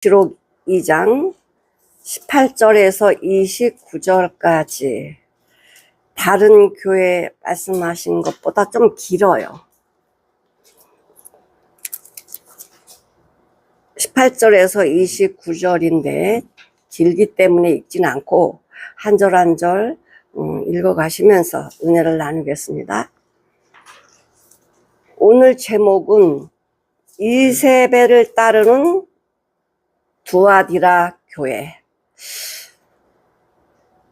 기록 2장 18절에서 29절까지 다른 교회 말씀하신 것보다 좀 길어요. 18절에서 29절인데 길기 때문에 읽지는 않고 한 절 한 절 읽어가시면서 은혜를 나누겠습니다. 오늘 제목은 이세벨을 따르는 두아디라 교회.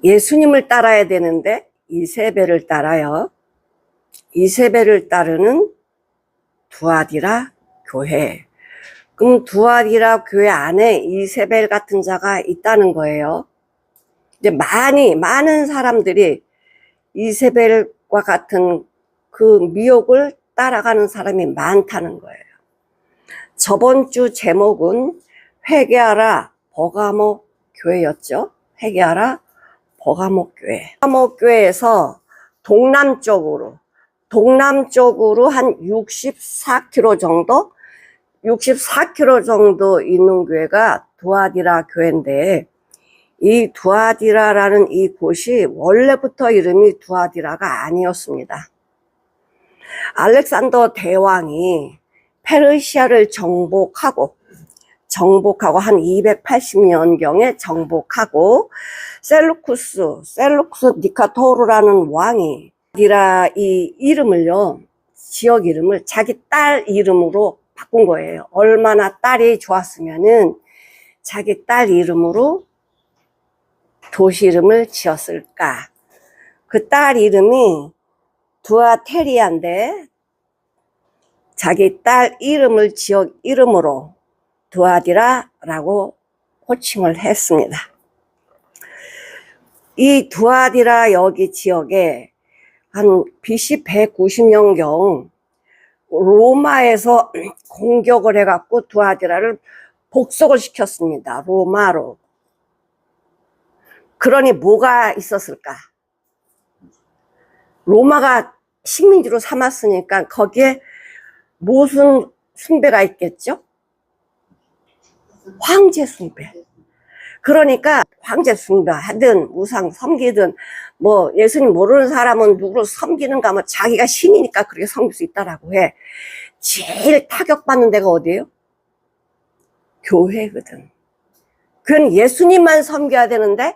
예수님을 따라야 되는데 이세벨을 따라요. 이세벨을 따르는 두아디라 교회. 그럼 두아디라 교회 안에 이세벨 같은 자가 있다는 거예요. 이제 많은 사람들이 이세벨과 같은 그 미혹을 따라가는 사람이 많다는 거예요. 저번 주 제목은 회개하라 버가모 교회였죠. 회개하라 버가모 교회. 버가모 교회에서 동남쪽으로 한 64km 정도 있는 교회가 두아디라 교회인데, 이 두아디라라는 이 곳이 원래부터 이름이 두아디라가 아니었습니다. 알렉산더 대왕이 페르시아를 정복하고 한 280년경에 정복하고 셀루쿠스 니카토르라는 왕이 디라 이 이름을요, 지역 이름을 자기 딸 이름으로 바꾼 거예요. 얼마나 딸이 좋았으면은 자기 딸 이름으로 도시 이름을 지었을까. 그 딸 이름이 두아테리아인데 자기 딸 이름을 지역 이름으로 두아디라라고 호칭을 했습니다. 이 두아디라 여기 지역에 한 BC 190년경 로마에서 공격을 해갖고 두아디라를 복속을 시켰습니다. 로마로. 그러니 뭐가 있었을까? 로마가 식민지로 삼았으니까 거기에 무슨 숭배가 있겠죠? 황제 숭배. 그러니까 황제 숭배하든 우상 섬기든 뭐 예수님 모르는 사람은 누구를 섬기는가, 뭐 자기가 신이니까 그렇게 섬길 수 있다라고 해. 제일 타격받는 데가 어디예요? 교회거든. 그건 예수님만 섬겨야 되는데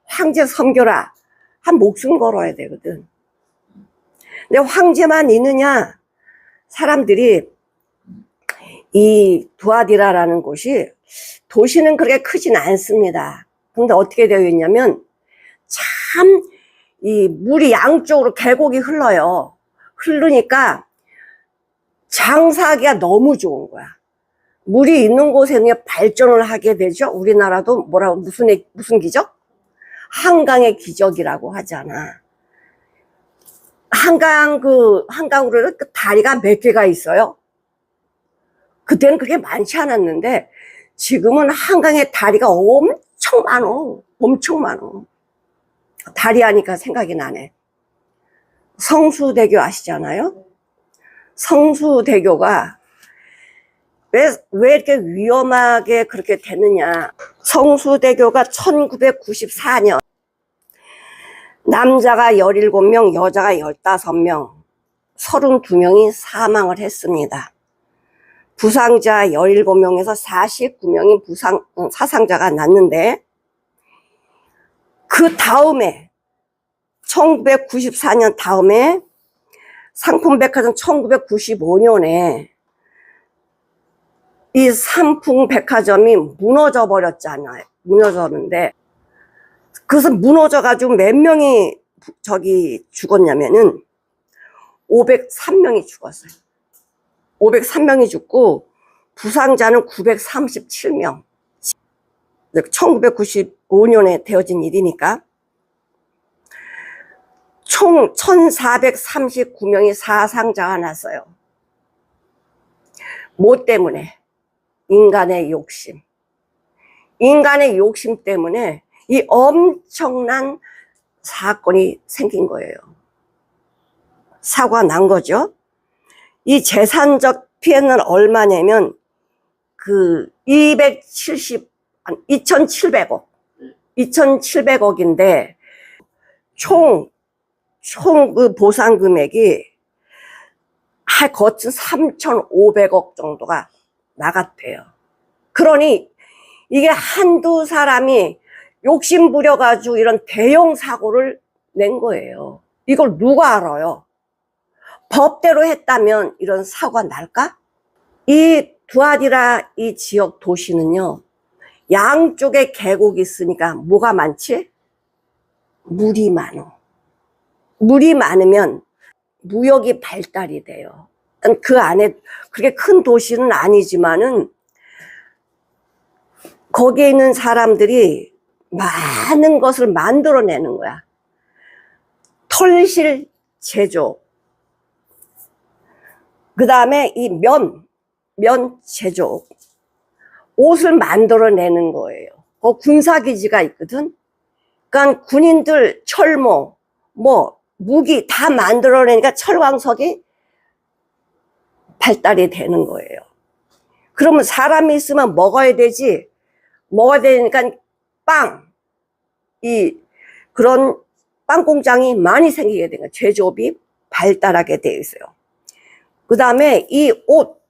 황제 섬겨라, 한 목숨 걸어야 되거든. 근데 황제만 있느냐? 사람들이 이 두아디라라는 곳이 도시는 그렇게 크진 않습니다. 근데 어떻게 되어 있냐면 참 이 물이 양쪽으로 계곡이 흘러요. 흐르니까 장사하기가 너무 좋은 거야. 물이 있는 곳에는 발전을 하게 되죠. 우리나라도 뭐라고 무슨 기적? 한강의 기적이라고 하잖아. 한강으로는 그 다리가 몇 개가 있어요. 그때는 그게 많지 않았는데 지금은 한강에 다리가 엄청 많어. 다리 하니까 생각이 나네. 성수대교 아시잖아요? 성수대교가 왜 이렇게 위험하게 그렇게 되느냐. 성수대교가 1994년 남자가 17명, 여자가 15명, 32명이 사망을 했습니다. 부상자 17명에서 49명이 사상자가 났는데, 그 다음에 1994년 다음에 상품백화점 1995년에 이 삼풍백화점이 무너져 버렸잖아요. 무너졌는데, 그래서 무너져가지고 몇 명이 죽었냐면은 503명이 죽었어요. 503명이 죽고 부상자는 937명. 1995년에 되어진 일이니까 총 1439명이 사상자가 났어요. 뭐 때문에? 인간의 욕심. 인간의 욕심 때문에 이 엄청난 사건이 생긴 거예요. 사고가 난 거죠. 이 재산적 피해는 얼마냐면 그 2,700억. 2,700억인데, 총 그 보상 금액이 거친 3,500억 정도가 나갔대요. 그러니 이게 한두 사람이 욕심 부려가지고 이런 대형 사고를 낸 거예요. 이걸 누가 알아요? 법대로 했다면 이런 사고가 날까? 이 두아디라 이 지역 도시는요, 양쪽에 계곡이 있으니까 뭐가 많지? 물이 많어. 물이 많으면 무역이 발달이 돼요. 그 안에 그렇게 큰 도시는 아니지만은 거기에 있는 사람들이 많은 것을 만들어내는 거야. 털실 제조, 그 다음에 이 면 제조, 옷을 만들어내는 거예요. 군사기지가 있거든. 그러니까 군인들 철모, 무기 다 만들어내니까 철광석이 발달이 되는 거예요. 그러면 사람이 있으면 먹어야 되지. 먹어야 되니까 그런 빵 공장이 많이 생기게 되는 거예요. 제조업이 발달하게 되어 있어요. 그 다음에 이 옷,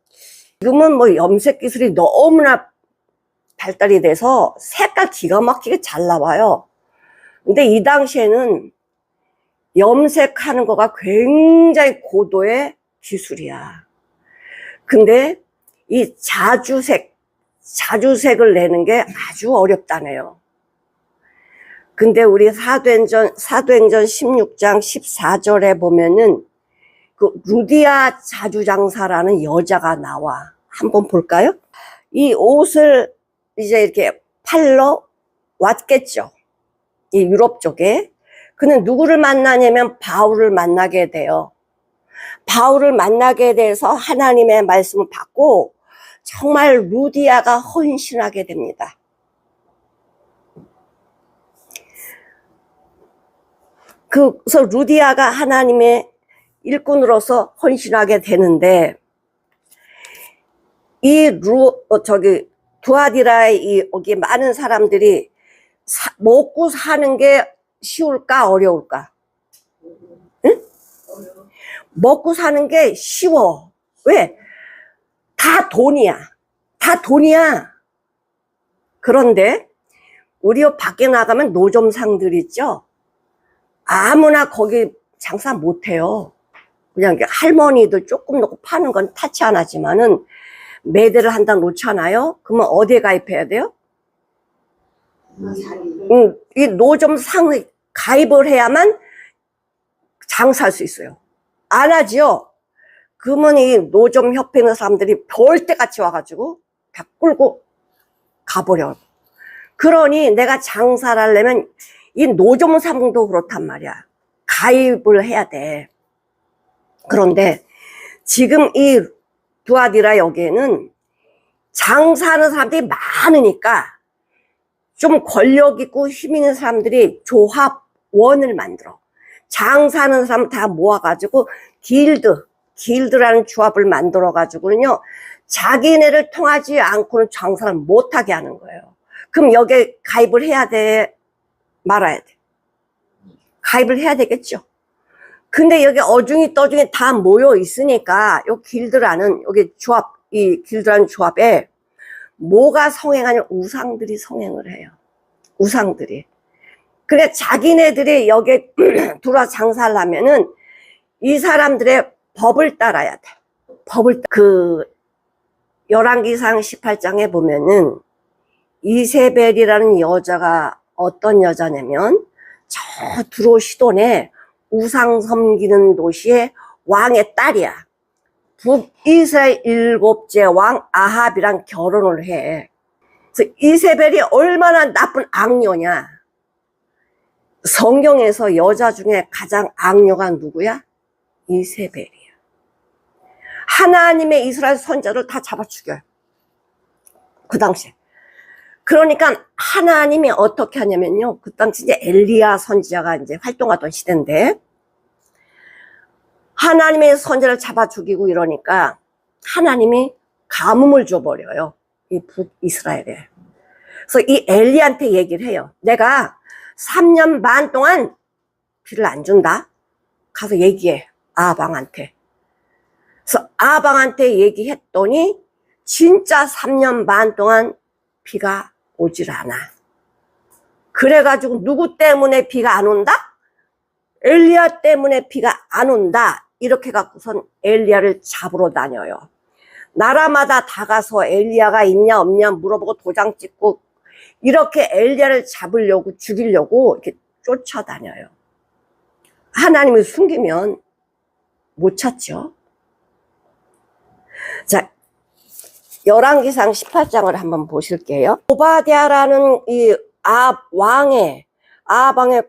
지금은 염색 기술이 너무나 발달이 돼서 색깔 기가 막히게 잘 나와요. 근데 이 당시에는 염색하는 거가 굉장히 고도의 기술이야. 근데 이 자주색을 내는 게 아주 어렵다네요. 근데 우리 사도행전 16장 14절에 보면은 그 루디아 자주장사라는 여자가 나와. 한번 볼까요? 이 옷을 이제 이렇게 팔러 왔겠죠. 이 유럽 쪽에. 그는 누구를 만나냐면 바울을 만나게 돼요. 바울을 만나게 돼서 하나님의 말씀을 받고 정말 루디아가 헌신하게 됩니다. 그래서 루디아가 하나님의 일꾼으로서 헌신하게 되는데, 두아디라에 여기 많은 사람들이 먹고 사는 게 쉬울까 어려울까? 응? 먹고 사는 게 쉬워. 왜? 다 돈이야. 그런데 우리 밖에 나가면 노점상들 있죠? 아무나 거기 장사 못해요. 그냥 할머니들 조금 놓고 파는 건 타치 안 하지만은 매대를 한 단 놓잖아요? 그러면 어디에 가입해야 돼요? 이 노점상 가입을 해야만 장사할 수 있어요. 안 하지요? 그러면 이 노점협회 있는 사람들이 벌떼같이 와가지고 다 끌고 가버려. 그러니 내가 장사를 하려면 이 노점상도 그렇단 말이야. 가입을 해야 돼. 그런데 지금 이 두아디라 여기에는 장사하는 사람들이 많으니까 좀 권력 있고 힘 있는 사람들이 조합원을 만들어. 장사하는 사람 다 모아가지고 길드라는 조합을 만들어가지고는요, 자기네를 통하지 않고는 장사를 못하게 하는 거예요. 그럼 여기에 가입을 해야 돼? 말아야 돼? 가입을 해야 되겠죠. 근데 여기 어중이 떠중이 다 모여 있으니까 이 길드라는 조합에 뭐가 성행하냐면 우상들이 성행을 해요. 우상들이. 그래 자기네들이 여기에 들어와 장사를 하면은 이 사람들의 법을 따라야 돼. 열왕기상 18장에 보면은 이세벨이라는 여자가 어떤 여자냐면 저 두로 시돈에 우상 섬기는 도시의 왕의 딸이야. 북이스라엘 7째 왕 아합이랑 결혼을 해. 그래서 이세벨이 얼마나 나쁜 악녀냐. 성경에서 여자 중에 가장 악녀가 누구야? 이세벨이야. 하나님의 이스라엘 선자를 다 잡아 죽여요. 그 당시에. 그러니까 하나님이 어떻게 하냐면요. 그 당시 이제 엘리야 선지자가 이제 활동하던 시대인데, 하나님의 선자를 잡아 죽이고 이러니까 하나님이 가뭄을 줘버려요. 이 북이스라엘에. 그래서 이 엘리야한테 얘기를 해요. 내가 3년 반 동안 비를 안 준다. 가서 얘기해. 아합 왕한테. 그래서 아합 왕한테 얘기했더니 진짜 3년 반 동안 비가 오질 않아. 그래가지고 누구 때문에 비가 안 온다? 엘리야 때문에 비가 안 온다. 이렇게 갖고선 엘리야를 잡으러 다녀요. 나라마다 다 가서 엘리야가 있냐 없냐 물어보고 도장 찍고 이렇게 엘리야를 잡으려고 죽이려고 이렇게 쫓아다녀요. 하나님을 숨기면 못 찾죠. 자, 열왕기상 18장을 한번 보실게요. 오바댜라는 이 아합 왕의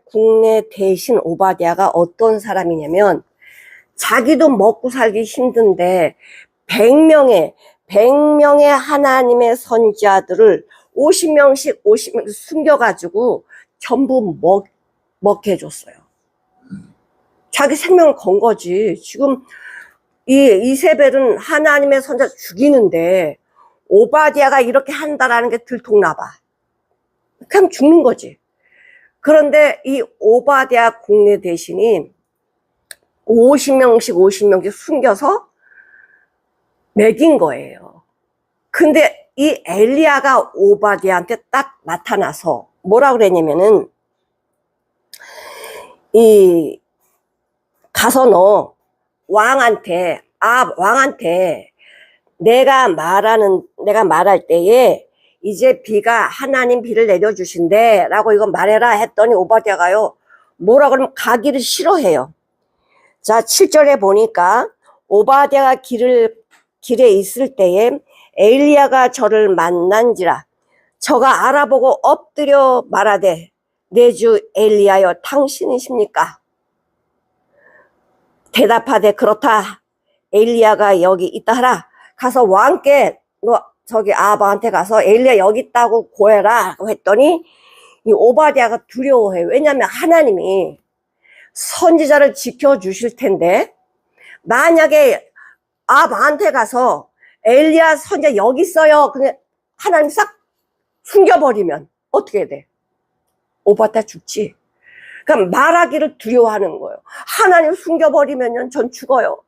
국내 대신 오바댜가 어떤 사람이냐면 자기도 먹고 살기 힘든데 100명의 하나님의 선지자들을 50명씩 숨겨가지고 전부 먹게 해줬어요. 자기 생명을 건 거지. 지금 이세벨은 하나님의 선지자 죽이는데 오바댜가 이렇게 한다라는 게 들통나봐. 그냥 죽는 거지. 그런데 이 오바댜 국내 대신이 50명씩 숨겨서 먹인 거예요. 근데 이 엘리야가 오바댜한테 딱 나타나서 뭐라 그랬냐면은 가서 너 왕한테 내가 말할 때에 이제 비가 하나님 비를 내려주신대 라고 이거 말해라 했더니 오바댜가요 뭐라 그러면 가기를 싫어해요. 자 7절에 보니까 오바댜가 길에 있을 때에 엘리야가 저를 만난지라 저가 알아보고 엎드려 말하되 내 주 엘리야여 당신이십니까? 대답하되 그렇다. 엘리야가 여기 있다 하라. 가서 왕께 너 저기 아합한테 가서 엘리야 여기 있다고 고해라 했더니 이 오바댜가 두려워해. 왜냐하면 하나님이 선지자를 지켜주실 텐데 만약에 아합한테 가서 엘리야 선지자 여기 있어요. 그냥 하나님 싹 숨겨버리면 어떻게 돼? 오바댜 죽지. 그러니까 말하기를 두려워하는 거예요. 하나님 숨겨버리면 전 죽어요.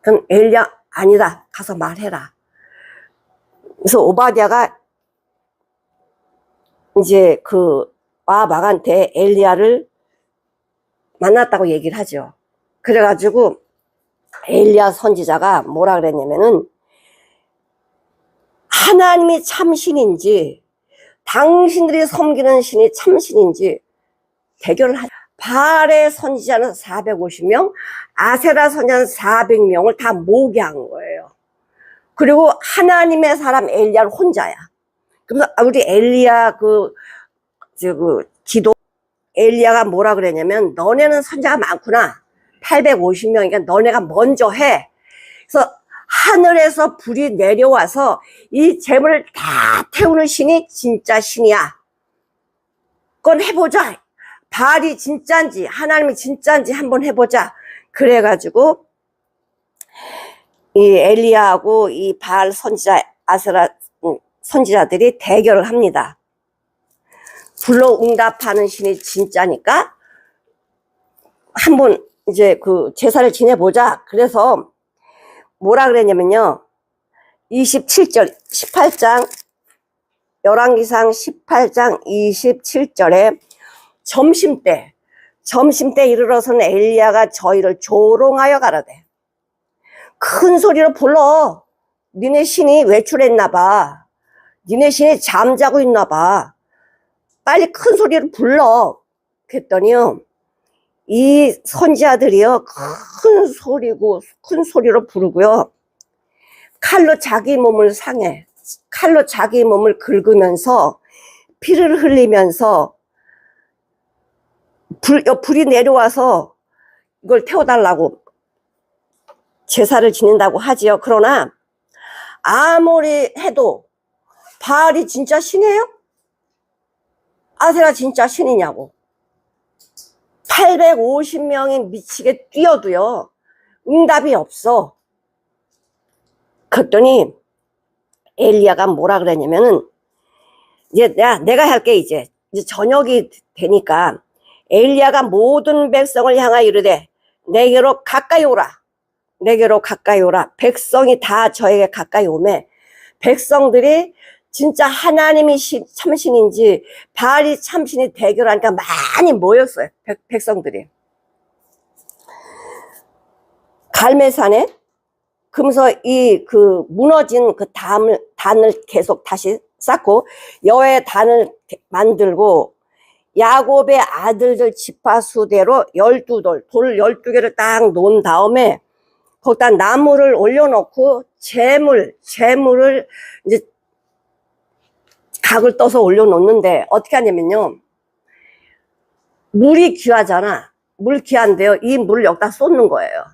그럼 엘리야 아니다. 가서 말해라. 그래서 오바댜가 이제 그 아합한테 엘리야를 만났다고 얘기를 하죠. 그래가지고 엘리야 선지자가 뭐라 그랬냐면은 하나님이 참신인지 당신들이 섬기는 신이 참신인지 대결을 하죠. 바알의 선지자는 450명, 아세라 선지자는 400명을 다 모게 한 거예요. 그리고 하나님의 사람 엘리야는 혼자야. 그래서 우리 엘리야 기도 엘리야가 뭐라 그랬냐면 너네는 선지자가 많구나. 850명이니까 너네가 먼저 해. 그래서 하늘에서 불이 내려와서 이 재물을 다 태우는 신이 진짜 신이야. 그건 해보자. 바알이 진짜인지 하나님이 진짜인지 한번 해보자. 그래가지고 이 엘리야하고 이 바알 선지자 아세라 선지자들이 대결을 합니다. 불로 응답하는 신이 진짜니까 한번 이제 그 제사를 지내보자. 그래서 뭐라 그랬냐면요. 27절 18장 열왕기상 18장 27절에 점심때 이르러서는 엘리야가 저희를 조롱하여 가라되 큰 소리로 불러. 니네 신이 외출했나봐. 니네 신이 잠자고 있나봐. 빨리 큰 소리로 불러. 그랬더니요 이 선지자들이요 큰 소리로 부르고요 칼로 자기 몸을 상해. 칼로 자기 몸을 긁으면서 피를 흘리면서 불이 내려와서 이걸 태워달라고 제사를 지낸다고 하지요. 그러나 아무리 해도 바알이 진짜 신이에요? 아세라 진짜 신이냐고. 850명이 미치게 뛰어도요 응답이 없어. 그랬더니 엘리야가 뭐라 그랬냐면은, 이제 내가 할게, 이제 저녁이 되니까, 엘리야가 모든 백성을 향하여 이르되, 내게로 가까이 오라. 내게로 가까이 오라. 백성이 다 저에게 가까이 오매, 백성들이 진짜 하나님이 참신인지 바알이 참신이 대결하니까 많이 모였어요. 백성들이. 갈매산에, 그러면서 무너진 그 단을 계속 다시 쌓고, 여호와의 단을 만들고, 야곱의 아들들 지파수대로 12돌, 돌 12개를 딱 놓은 다음에, 거기다 나무를 올려놓고, 재물을 이제 각을 떠서 올려놓는데, 어떻게 하냐면요, 물이 귀하잖아. 물 귀한데요, 이 물을 여기다 쏟는 거예요.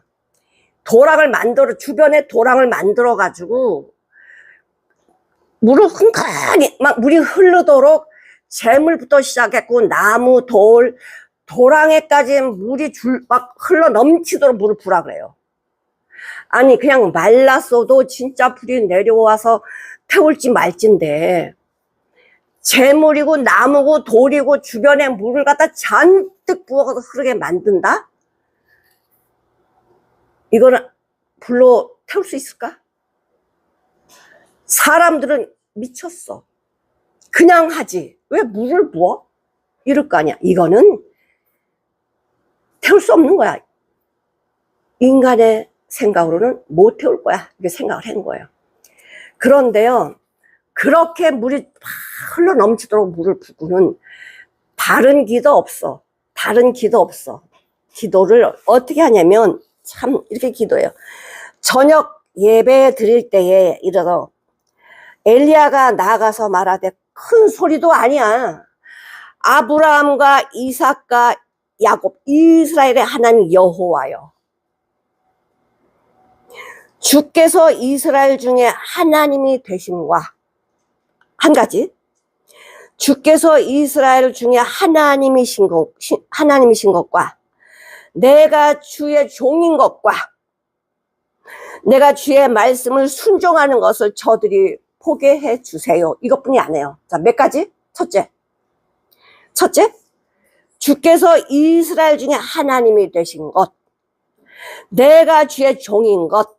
주변에 도랑을 만들어가지고, 물을 흥건히, 막 물이 흐르도록 재물부터 시작했고, 나무, 도랑에까지 물이 막 흘러 넘치도록 물을 부라 그래요. 아니, 그냥 말랐어도 진짜 불이 내려와서 태울지 말진데, 재물이고, 나무고, 돌이고, 주변에 물을 갖다 잔뜩 부어서 흐르게 만든다? 이거는 불로 태울 수 있을까? 사람들은 미쳤어. 그냥 하지. 왜 물을 부어? 이럴 거 아니야. 이거는 태울 수 없는 거야. 인간의 생각으로는 못 태울 거야. 이렇게 생각을 한 거예요. 그런데요, 그렇게 물이 흘러 넘치도록 물을 붓고는 다른 기도 없어. 다른 기도 없어. 기도를 어떻게 하냐면, 참 이렇게 기도해요. 저녁 예배 드릴 때에 이르러 엘리야가 나가서 말하되, 큰 소리도 아니야. 아브라함과 이삭과 야곱, 이스라엘의 하나님 여호와여, 주께서 이스라엘 중에 하나님이 되심과, 한 가지, 주께서 이스라엘 중에 하나님이신 것과, 내가 주의 종인 것과, 내가 주의 말씀을 순종하는 것을 저들이 보게 해 주세요. 이것뿐이 아니에요. 자, 몇 가지? 첫째, 주께서 이스라엘 중에 하나님이 되신 것, 내가 주의 종인 것,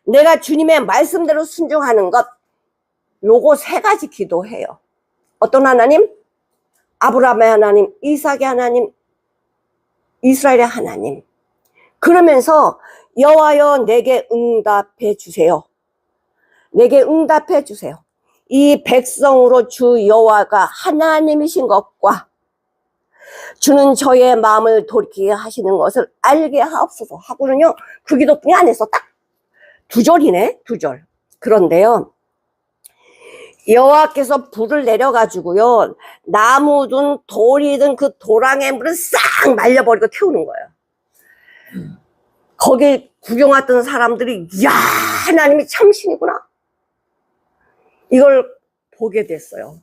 내가 주님의 말씀대로 순종하는 것, 요거 세 가지 기도해요. 어떤 하나님? 아브라함의 하나님, 이삭의 하나님, 이스라엘의 하나님. 그러면서 여호와여 내게 응답해 주세요. 내게 응답해 주세요. 이 백성으로 주 여호와가 하나님이신 것과, 주는 저의 마음을 돌이키게 하시는 것을 알게 하옵소서 하고는요, 그 기도뿐이 안 했어. 딱 두 절이네, 두 절. 그런데요, 여호와께서 불을 내려가지고요, 나무든 돌이든 그 도랑의 물을 싹 말려버리고 태우는 거예요. 거기 구경 왔던 사람들이, 이야, 하나님이 참신이구나, 이걸 보게 됐어요.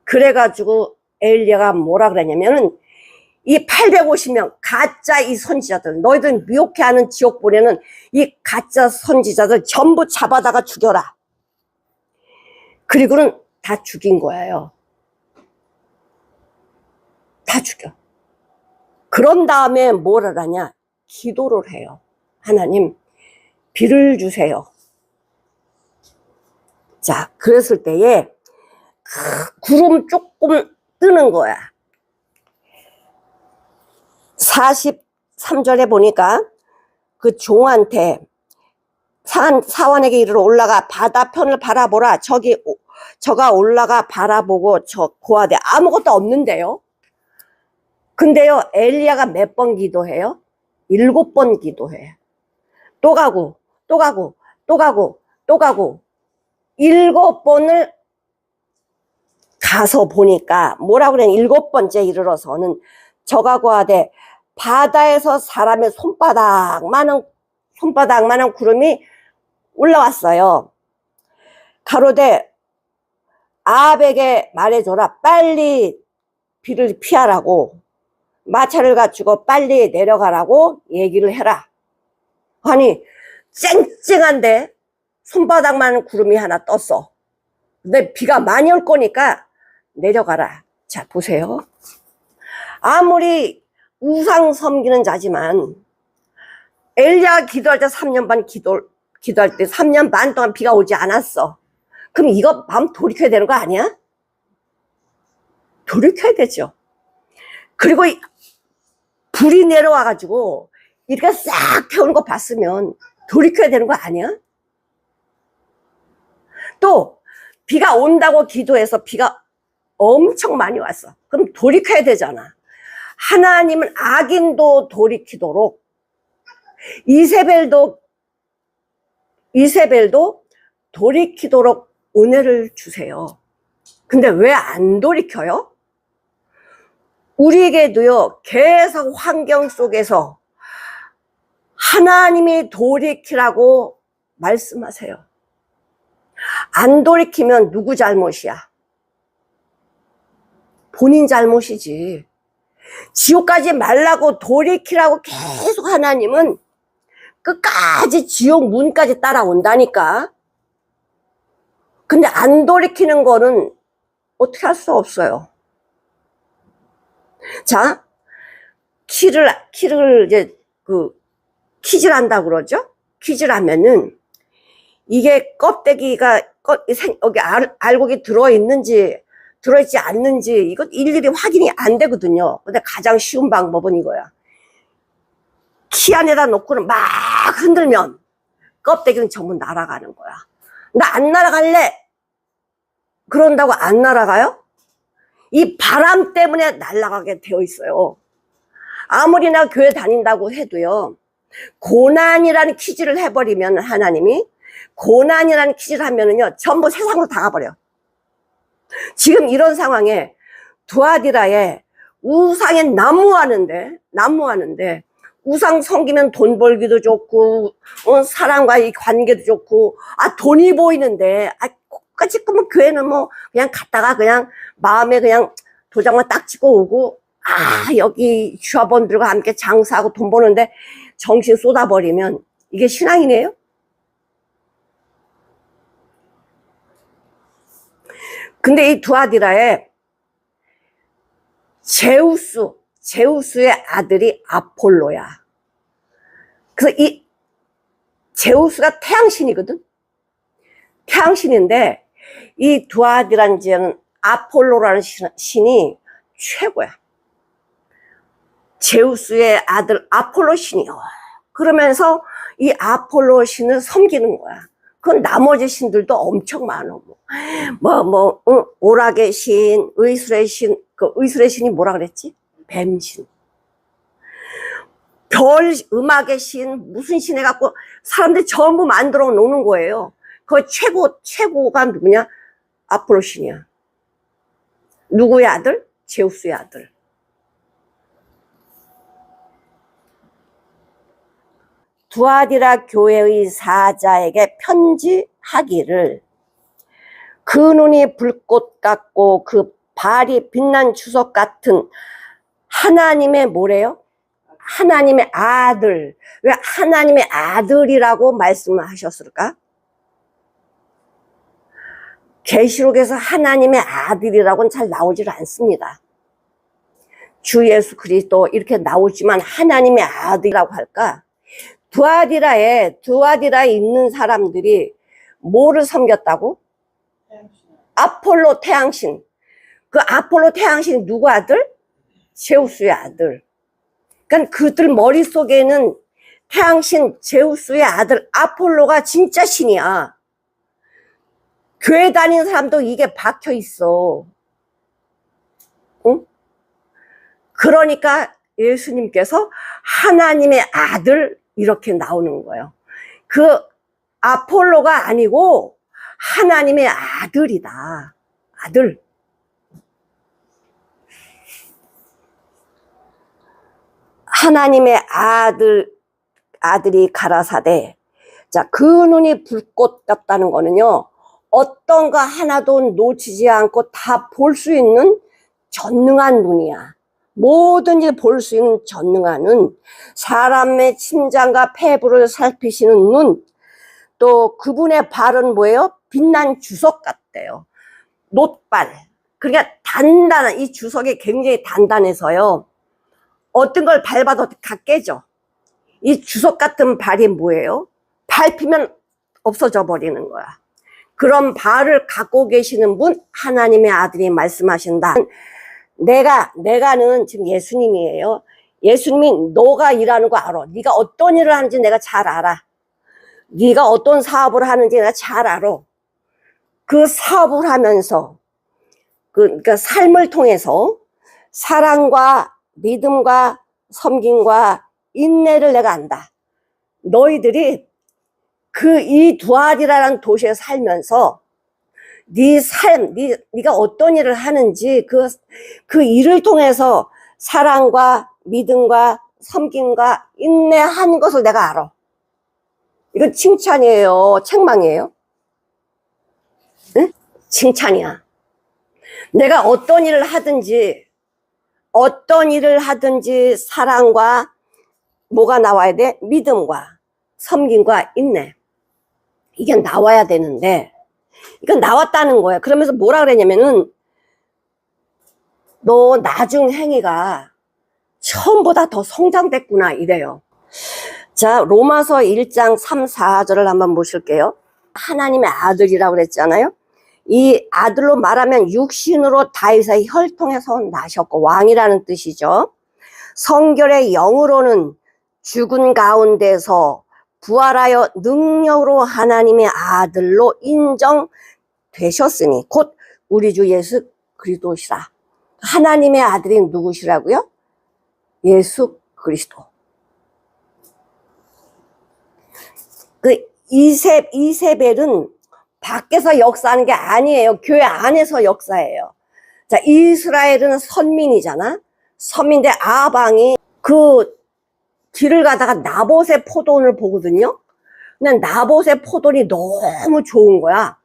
그래가지고 엘리야가 뭐라 그랬냐면은, 이 850명 가짜 이 선지자들, 너희들 미혹해하는 지옥 보내는 이 가짜 선지자들 전부 잡아다가 죽여라. 그리고는 다 죽인 거예요. 다 죽여. 그런 다음에 뭘 하냐? 기도를 해요. 하나님, 비를 주세요. 자, 그랬을 때에 구름 조금 뜨는 거야. 43절에 보니까 그 종한테, 사원에게 이르러 올라가 바다편을 바라보라. 저가 올라가 바라보고 고하되, 아무것도 없는데요. 근데요, 엘리야가 몇 번 기도해요? 7번 기도해. 또 가고 7번을 가서 보니까 뭐라고 그래? 7번째 이르러서는 저가 고하되, 바다에서 사람의 손바닥만한 구름이 올라왔어요. 가로되 아합에게 말해줘라. 빨리 비를 피하라고, 마차를 갖추고 빨리 내려가라고 얘기를 해라. 아니, 쨍쨍한데 손바닥만 구름이 하나 떴어. 근데 비가 많이 올 거니까 내려가라. 자, 보세요. 아무리 우상 섬기는 자지만 엘리야가 기도할 때 3년 반 기도할 때 3년 반 동안 비가 오지 않았어. 그럼 이거 마음 돌이켜야 되는 거 아니야? 돌이켜야 되죠. 그리고 불이 내려와가지고 이렇게 싹 태우는 거 봤으면 돌이켜야 되는 거 아니야? 또 비가 온다고 기도해서 비가 엄청 많이 왔어. 그럼 돌이켜야 되잖아. 하나님은 악인도 돌이키도록 이세벨도 돌이키도록 은혜를 주세요. 근데 왜 안 돌이켜요? 우리에게도요, 계속 환경 속에서 하나님이 돌이키라고 말씀하세요. 안 돌이키면 누구 잘못이야? 본인 잘못이지. 지옥 가지 말라고 돌이키라고 계속 하나님은 끝까지 지옥 문까지 따라온다니까. 근데 안 돌이키는 거는 어떻게 할 수 없어요. 자, 키를 이제 키질 한다고 그러죠? 키질 하면은 이게 껍데기가 여기 알곡이 들어있지 않는지 이거 일일이 확인이 안 되거든요. 근데 가장 쉬운 방법은 이거야. 키 안에다 놓고는 막 흔들면 껍데기는 전부 날아가는 거야. 나 안 날아갈래. 그런다고 안 날아가요? 이 바람 때문에 날아가게 되어 있어요. 아무리 나 교회 다닌다고 해도요, 고난이라는 퀴즈를 해버리면 하나님이 고난이라는 퀴즈를 하면은요 전부 세상으로 다 가버려. 지금 이런 상황에 두아디라에 우상에 난무하는데 우상 섬기면 돈 벌기도 좋고 사람과의 관계도 좋고 돈이 보이는데 지금은 교회는 뭐 그냥 갔다가 그냥 마음에 그냥 도장만 딱 찍고 오고 여기 주아번들과 함께 장사하고 돈 버는데 정신 쏟아버리면 이게 신앙이네요? 근데 이 두아디라에 제우스의 아들이 아폴로야. 그래서 이 제우스가 태양신이거든. 태양신인데 이 두아디라는 지역은 아폴로라는 신이 최고야. 제우스의 아들 아폴로 신이요. 그러면서 이 아폴로 신을 섬기는 거야. 그건 나머지 신들도 엄청 많아. 오락의 신, 의술의 신, 의술의 신이 뭐라 그랬지? 뱀신. 음악의 신, 무슨 신 해갖고 사람들이 전부 만들어 놓는 거예요. 그 최고가 누구냐? 아폴로 신이야. 누구의 아들? 제우스의 아들. 두아디라 교회의 사자에게 편지하기를 그 눈이 불꽃 같고 그 발이 빛난 주석 같은 하나님의 뭐래요? 하나님의 아들. 왜 하나님의 아들이라고 말씀을 하셨을까? 계시록에서 하나님의 아들이라고는 잘 나오질 않습니다. 주 예수 그리스도 이렇게 나오지만 하나님의 아들이라고 할까? 두아디라에 있는 사람들이 뭐를 섬겼다고? 아폴로 태양신. 그 아폴로 태양신이 누구 아들? 제우스의 아들. 그러니까 그들 머릿속에는 태양신 제우스의 아들 아폴로가 진짜 신이야. 교회 다니는 사람도 이게 박혀 있어. 응? 그러니까 예수님께서 하나님의 아들 이렇게 나오는 거예요. 그 아폴로가 아니고 하나님의 아들이다. 아들. 하나님의 아들이 가라사대. 자, 그 눈이 불꽃 같다는 거는요, 어떤 거 하나도 놓치지 않고 다 볼 수 있는 전능한 눈이야. 뭐든지 볼 수 있는 전능한 눈. 사람의 심장과 폐부를 살피시는 눈. 또 그분의 발은 뭐예요? 빛난 주석 같대요. 놋발. 그러니까 단단한, 이 주석이 굉장히 단단해서요. 어떤 걸 밟아도 다 깨져. 이 주석 같은 발이 뭐예요? 밟히면 없어져 버리는 거야. 그런 발을 갖고 계시는 분, 하나님의 아들이 말씀하신다. 내가는 지금 예수님이에요. 예수님이 너가 일하는 거 알아. 네가 어떤 일을 하는지 내가 잘 알아. 네가 어떤 사업을 하는지 내가 잘 알아. 그 사업을 하면서 그러니까 삶을 통해서 사랑과 믿음과 섬김과 인내를 내가 안다. 너희들이 그 이 두아디라라는 도시에 살면서 네 삶, 네가 어떤 일을 하는지 그 일을 통해서 사랑과 믿음과 섬김과 인내한 것을 내가 알아. 이건 칭찬이에요? 책망이에요? 응? 칭찬이야. 내가 어떤 일을 하든지 사랑과 뭐가 나와야 돼? 믿음과 섬김과 인내. 이게 나와야 되는데 이건 나왔다는 거야. 그러면서 뭐라 그랬냐면은 너 나중 행위가 처음보다 더 성장됐구나 이래요. 자, 로마서 1장 3, 4절을 한번 보실게요. 하나님의 아들이라고 그랬잖아요. 이 아들로 말하면 육신으로 다윗의 혈통에서 나셨고 왕이라는 뜻이죠. 성결의 영으로는 죽은 가운데서 부활하여 능력으로 하나님의 아들로 인정되셨으니 곧 우리 주 예수 그리스도시라. 하나님의 아들이 누구시라고요? 예수 그리스도. 그 이세벨은 밖에서 역사하는 게 아니에요. 교회 안에서 역사해요. 자, 이스라엘은 선민이잖아. 선민인데 아방이 그 길을 가다가 나봇의 포도원을 보거든요. 근데 나봇의 포도원이 너무 좋은 거야.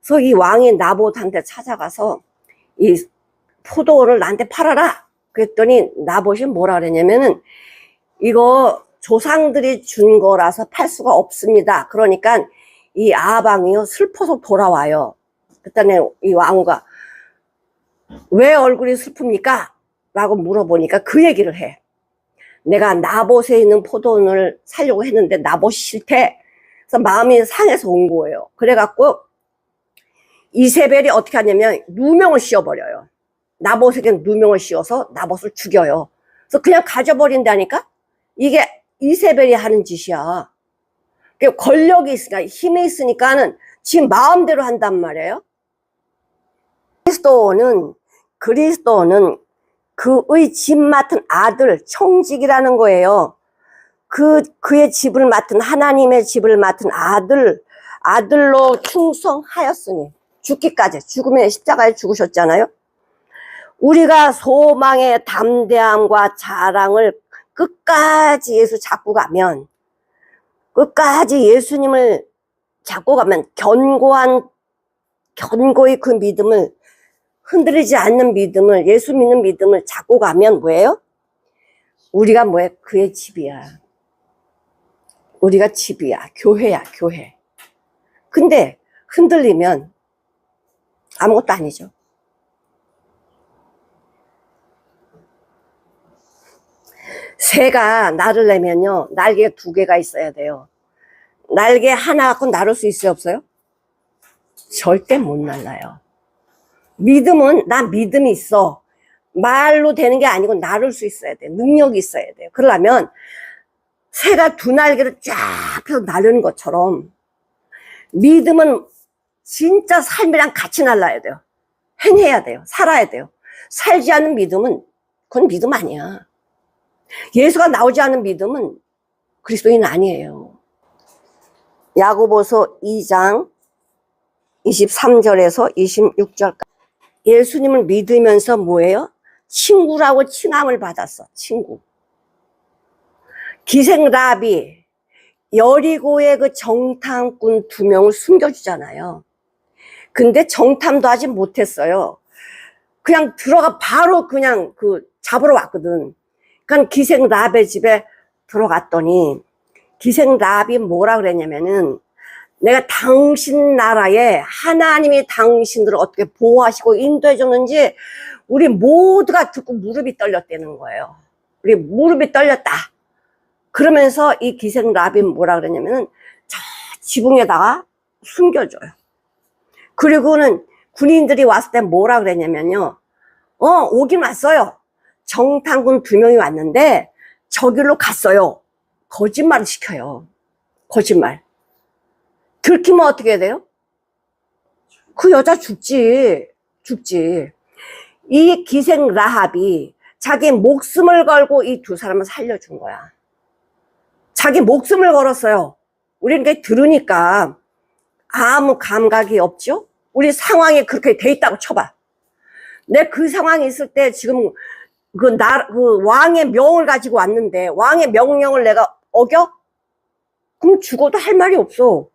그래서 이 왕이 나봇한테 찾아가서 이 포도원을 나한테 팔아라. 그랬더니 나봇이 뭐라 그랬냐면은 이거 조상들이 준 거라서 팔 수가 없습니다. 그러니까 이 아방이요 슬퍼서 돌아와요. 그랬더니 이 왕후가 왜 얼굴이 슬픕니까? 라고 물어보니까 그 얘기를 해. 내가 나봇에 있는 포도원을 사려고 했는데 나봇이 싫대. 그래서 마음이 상해서 온 거예요. 그래갖고 이세벨이 어떻게 하냐면 누명을 씌워버려요. 나봇에게 누명을 씌워서 나봇을 죽여요. 그래서 그냥 가져버린다니까? 이게 이세벨이 하는 짓이야. 권력이 있으니까, 힘이 있으니까는 지금 마음대로 한단 말이에요. 그리스도는 그의 집 맡은 아들, 청직이라는 거예요. 그의 집을 맡은, 하나님의 집을 맡은 아들로 충성하였으니, 죽기까지, 죽음의 십자가에 죽으셨잖아요. 우리가 소망의 담대함과 자랑을 끝까지 예수 잡고 가면, 끝까지 예수님을 잡고 가면 견고히 그 믿음을 흔들리지 않는 믿음을 예수 믿는 믿음을 잡고 가면 뭐예요? 우리가 뭐예요? 그의 집이야. 우리가 집이야. 교회야. 교회. 근데 흔들리면 아무것도 아니죠. 새가 날을 내면요 날개 2개가 있어야 돼요. 날개 하나 갖고 날을 수 있어요? 없어요? 절대 못 날라요. 믿음은 나 믿음이 있어. 말로 되는 게 아니고 나를 수 있어야 돼. 능력이 있어야 돼요. 그러려면 새가 2날개를 쫙 펴서 나르는 것처럼 믿음은 진짜 삶이랑 같이 날라야 돼요. 행해야 돼요. 살아야 돼요. 살지 않는 믿음은 그건 믿음 아니야. 예수가 나오지 않은 믿음은 그리스도인 아니에요. 야고보서 2장 23절에서 26절까지 예수님을 믿으면서 뭐예요? 친구라고 칭함을 받았어. 친구. 기생라비 여리고의 그 정탐꾼 2명을 숨겨주잖아요. 근데 정탐도 하지 못했어요. 그냥 들어가 바로 그냥 잡으러 왔거든. 그러니까 기생라비 집에 들어갔더니 기생라비 뭐라 그랬냐면은 내가 당신 나라에 하나님이 당신들을 어떻게 보호하시고 인도해 줬는지 우리 모두가 듣고 무릎이 떨렸다는 거예요. 우리 무릎이 떨렸다. 그러면서 이 기생 라빈 뭐라 그러냐면은 저 지붕에다가 숨겨줘요. 그리고는 군인들이 왔을 때 뭐라 그랬냐면요. 오긴 왔어요. 정탐꾼 2명이 왔는데 저길로 갔어요. 거짓말을 시켜요. 거짓말. 들키면 어떻게 해야 돼요? 그 여자 죽지. 이 기생 라합이 자기 목숨을 걸고 이 2사람을 살려준 거야. 자기 목숨을 걸었어요. 우리는 그게 들으니까 아무 감각이 없죠? 우리 상황이 그렇게 돼 있다고 쳐봐. 내 그 상황이 있을 때 지금 그 왕의 명을 가지고 왔는데 왕의 명령을 내가 어겨? 그럼 죽어도 할 말이 없어.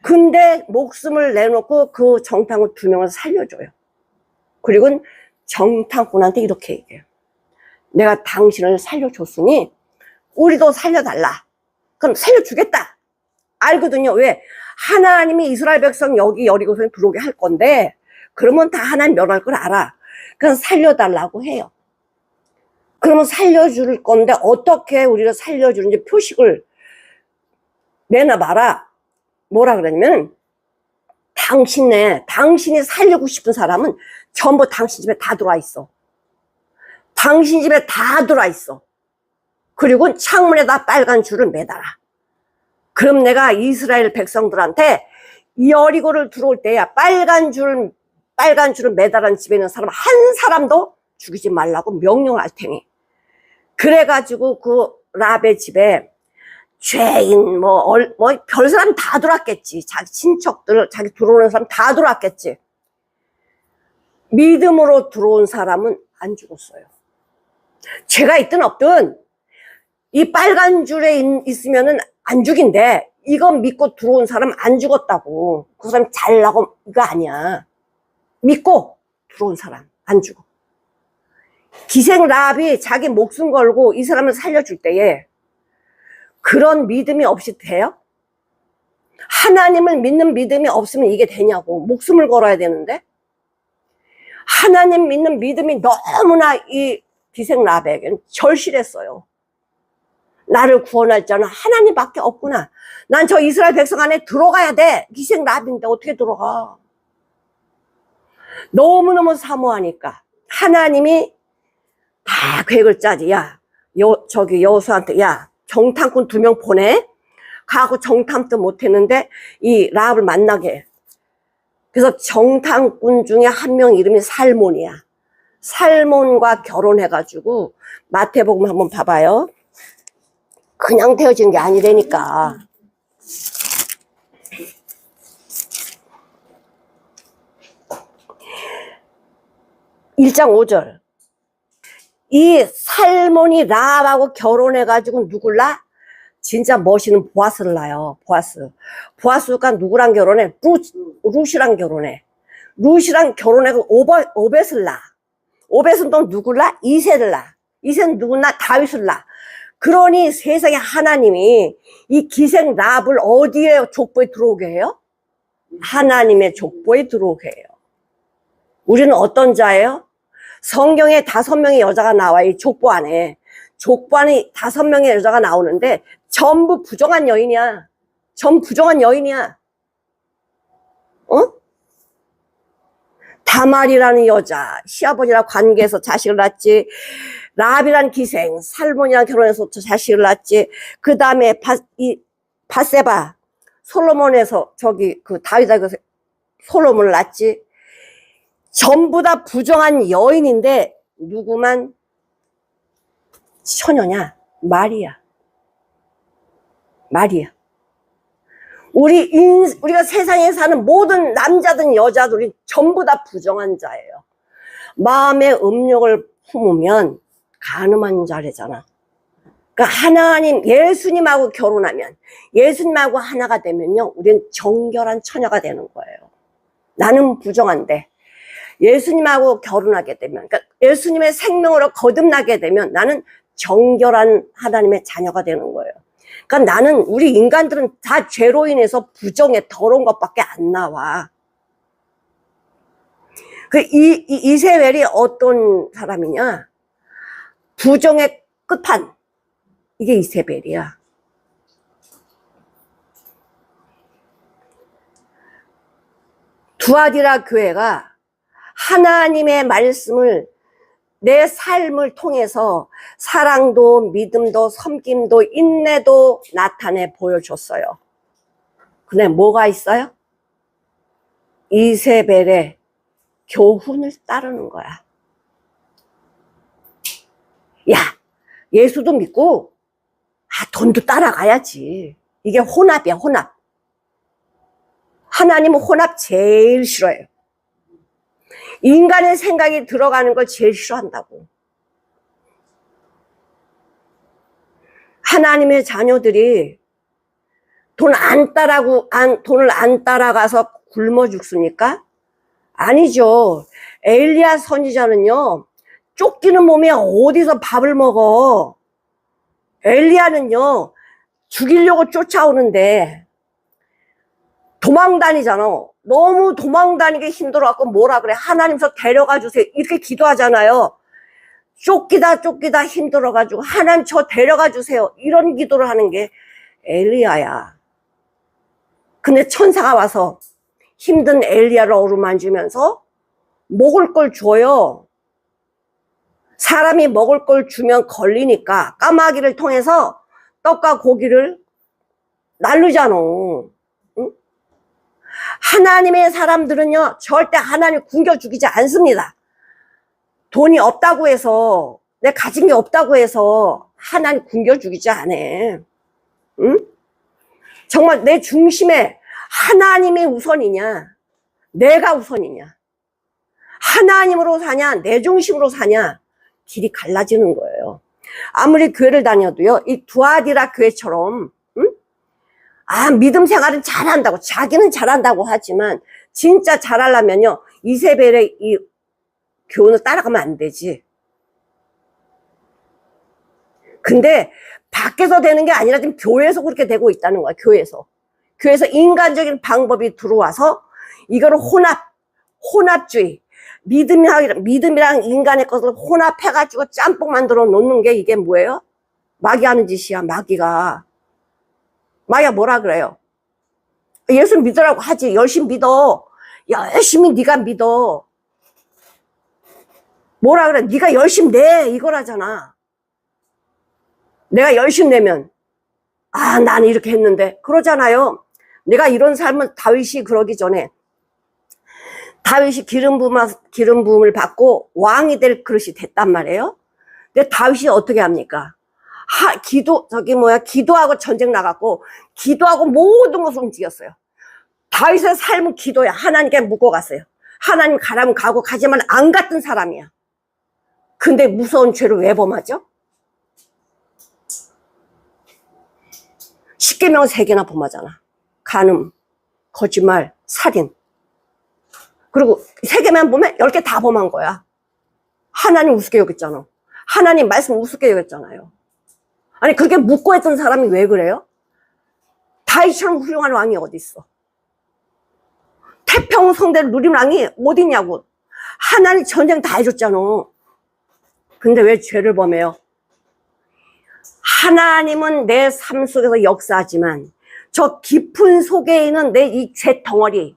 근데 목숨을 내놓고 그 정탐꾼 2명을 살려줘요. 그리고 정탐꾼한테 이렇게 얘기해요. 내가 당신을 살려줬으니 우리도 살려달라. 그럼 살려주겠다. 알거든요. 왜? 하나님이 이스라엘 백성 여기 여리고성에 들어오게 할 건데 그러면 다 하나님 멸할 걸 알아. 그럼 살려달라고 해요. 그러면 살려줄 건데 어떻게 우리를 살려주는지 표식을 내놔봐라. 뭐라 그러냐면 당신이 살리고 싶은 사람은 전부 당신 집에 다 들어와 있어. 당신 집에 다 들어와 있어. 그리고 창문에다 빨간 줄을 매달아. 그럼 내가 이스라엘 백성들한테 여리고를 들어올 때야 빨간 줄을 매달은 집에 있는 사람 한 사람도 죽이지 말라고 명령을 할 테니. 그래가지고 그 라합의 집에 죄인 별 사람 다 들어왔겠지. 자기 친척들, 자기 들어오는 사람 다 들어왔겠지. 믿음으로 들어온 사람은 안 죽었어요. 죄가 있든 없든 이 빨간 줄에 있으면은 안 죽인데 이건 믿고 들어온 사람 안 죽었다고. 그 사람 잘나고 이거 아니야. 믿고 들어온 사람 안 죽어. 기생 라합이 자기 목숨 걸고 이 사람을 살려줄 때에 그런 믿음이 없이 돼요? 하나님을 믿는 믿음이 없으면 이게 되냐고. 목숨을 걸어야 되는데 하나님 믿는 믿음이 너무나 이 기생 라합에게는 절실했어요. 나를 구원할 자는 하나님밖에 없구나. 난 저 이스라엘 백성 안에 들어가야 돼. 기생 라합인데 어떻게 들어가? 너무너무 사모하니까 하나님이 다 계획을 짜지. 야, 저기 여호수아한테 야, 정탐꾼 2명 보내. 가고 정탐도 못했는데 이 라합을 만나게 해. 그래서 정탐꾼 중에 한 명 이름이 살몬이야. 살몬과 결혼해가지고 마태복음 한번 봐봐요. 그냥 되어진 게 아니라니까. 1장 5절. 이 살몬이 라합하고 결혼해가지고 누굴라? 진짜 멋있는 보아스를 낳아요. 보아스가 누구랑 결혼해? 룻이랑 결혼해. 룻이랑 결혼해서 오벳을 낳아. 오벳은 또 누굴 낳아? 이새를 낳아. 이새는 누굴 낳아? 다윗을 낳아. 그러니 세상에 하나님이 이 기생 라합을 어디에 족보에 들어오게 해요? 하나님의 족보에 들어오게 해요. 우리는 어떤 자예요? 성경에 5명의 여자가 나와. 이 족보 안에 5명의 여자가 나오는데 전부 부정한 여인이야. 전부 부정한 여인이야. 다말이라는 여자, 시아버지랑 관계해서 자식을 낳았지. 라합이라는 기생, 살몬이랑 결혼해서 자식을 낳았지. 그 다음에 바세바, 솔로몬에서 다윗하고 솔로몬을 낳았지. 전부 다 부정한 여인인데 누구만 처녀냐? 마리아. 우리가 세상에 사는 모든 남자든 여자들이 전부 다 부정한 자예요. 마음의 음욕을 품으면 간음한 자래잖아. 그러니까 예수님하고 결혼하면, 예수님하고 하나가 되면요, 우리는 정결한 처녀가 되는 거예요. 나는 부정한데 예수님하고 결혼하게 되면, 그러니까 예수님의 생명으로 거듭나게 되면 나는 정결한 하나님의 자녀가 되는 거예요. 그러니까 나는, 우리 인간들은 다 죄로 인해서 부정에 더러운 것밖에 안 나와. 이세벨이 어떤 사람이냐? 부정의 끝판. 이게 이세벨이야. 두아디라 교회가 하나님의 말씀을 내 삶을 통해서 사랑도 믿음도 섬김도 인내도 나타내 보여줬어요. 근데 뭐가 있어요? 이세벨의 교훈을 따르는 거야. 야, 예수도 믿고 돈도 따라가야지. 이게 혼합이야, 혼합. 하나님은 혼합 제일 싫어해요. 인간의 생각이 들어가는 걸 제일 싫어한다고. 하나님의 자녀들이 돈을 안 따라가서 굶어 죽습니까? 아니죠. 엘리야 선지자는요, 쫓기는 몸에 어디서 밥을 먹어. 엘리야는요, 죽이려고 쫓아오는데 도망다니잖아. 너무 도망다니기 힘들어갖고 뭐라 그래? 하나님께서 데려가 주세요. 이렇게 기도하잖아요. 쫓기다 힘들어가지고 하나님 저 데려가 주세요. 이런 기도를 하는 게 엘리야야. 근데 천사가 와서 힘든 엘리야를 어루만지면서 먹을 걸 줘요. 사람이 먹을 걸 주면 걸리니까 까마귀를 통해서 떡과 고기를 날르잖아. 응? 하나님의 사람들은요, 절대 하나님 굶겨 죽이지 않습니다. 돈이 없다고 해서, 내 가진 게 없다고 해서 하나님 굶겨 죽이지 않아. 응? 정말 내 중심에 하나님이 우선이냐, 내가 우선이냐, 하나님으로 사냐, 내 중심으로 사냐, 길이 갈라지는 거예요. 아무리 교회를 다녀도요, 이 두아디라 교회처럼, 믿음 생활은 잘한다고, 자기는 잘한다고 하지만, 진짜 잘하려면요, 이세벨의 이 교훈을 따라가면 안 되지. 근데, 밖에서 되는 게 아니라 지금 교회에서 그렇게 되고 있다는 거야, 교회에서. 교회에서 인간적인 방법이 들어와서, 이거를 혼합주의. 믿음이랑 인간의 것을 혼합해가지고 짬뽕 만들어 놓는 게 이게 뭐예요? 마귀 하는 짓이야, 마귀가. 마귀가 뭐라 그래요? 예수 믿으라고 하지. 열심히 믿어. 열심히 네가 믿어. 뭐라 그래? 네가 열심히 내. 이거라잖아. 내가 열심히 내면 나는 이렇게 했는데. 그러잖아요. 내가 이런 삶은 다윗이 그러기 전에 다윗이 기름 부음을 받고 왕이 될 그릇이 됐단 말이에요. 근데 다윗이 어떻게 합니까? 기도하고 전쟁 나갔고, 기도하고 모든 것을 움직였어요. 다윗의 삶은 기도야. 하나님께 묻고 갔어요. 하나님 가라면 가고, 가지만 안 갔던 사람이야. 근데 무서운 죄를 왜 범하죠? 십계명은 3개나 범하잖아. 간음, 거짓말, 살인. 그리고 3개만 보면 10개 다 범한 거야. 하나님 우습게 여겼잖아. 하나님 말씀 우습게 여겼잖아요. 아니, 그렇게 묻고 했던 사람이 왜 그래요? 다윗처럼 훌륭한 왕이 어디 있어? 태평성대를 누린 왕이 어디 있냐고. 하나님 전쟁 다 해줬잖아. 근데 왜 죄를 범해요? 하나님은 내 삶 속에서 역사하지만 저 깊은 속에 있는 내 이 죄 덩어리,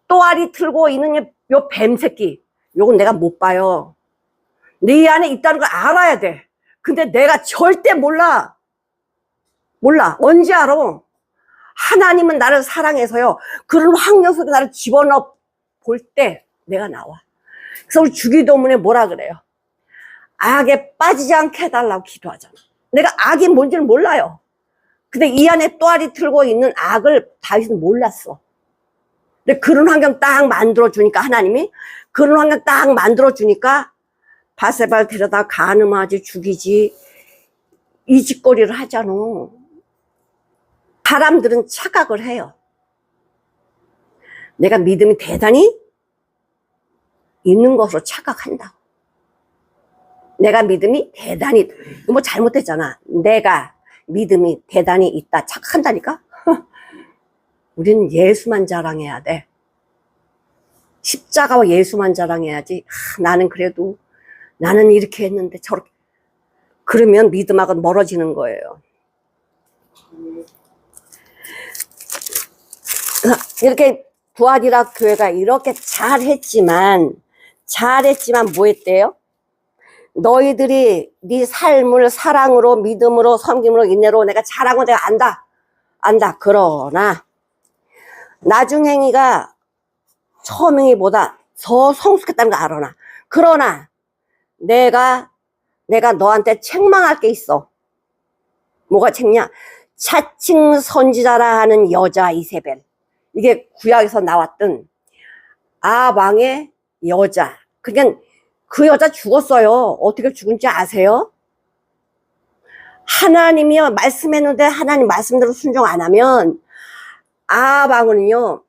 또아리 틀고 있는 요 뱀새끼, 요건 내가 못 봐요. 네 안에 있다는 걸 알아야 돼. 근데 내가 절대 몰라. 언제 알아? 하나님은 나를 사랑해서요, 그런 환경 속에 나를 집어넣어 볼 때 내가 나와. 그래서 우리 주기도문에 뭐라 그래요? 악에 빠지지 않게 해달라고 기도하잖아. 내가 악이 뭔지는 몰라요. 근데 이 안에 또아리 틀고 있는 악을 다윗은 몰랐어. 근데 그런 환경 딱 만들어주니까, 하나님이 그런 환경 딱 만들어주니까 바세바를 데려다 간음하지, 죽이지, 이 짓거리를 하잖아. 사람들은 착각을 해요. 내가 믿음이 대단히 있는 것으로 착각한다. 내가 믿음이 대단히, 뭐 잘못했잖아. 내가 믿음이 대단히 있다 착한다니까. 우리는 예수만 자랑해야 돼. 십자가와 예수만 자랑해야지. 나는 그래도 나는 이렇게 했는데 저렇게. 그러면 믿음하고 멀어지는 거예요. 이렇게 부활이라 교회가 이렇게 잘했지만 뭐 했대요? 너희들이 네 삶을 사랑으로 믿음으로 섬김으로 인내로 내가 잘한 거 내가 안다. 그러나 나중 행위가 처음 행위보다 더 성숙했다는 거 알아나. 그러나 내가 너한테 책망할 게 있어. 뭐가 책냐? 자칭 선지자라 하는 여자 이세벨. 이게 구약에서 나왔던 아방의 여자. 그러니까 그 여자 죽었어요. 어떻게 죽은지 아세요? 하나님이 말씀했는데 하나님 말씀대로 순종 안 하면 아방은요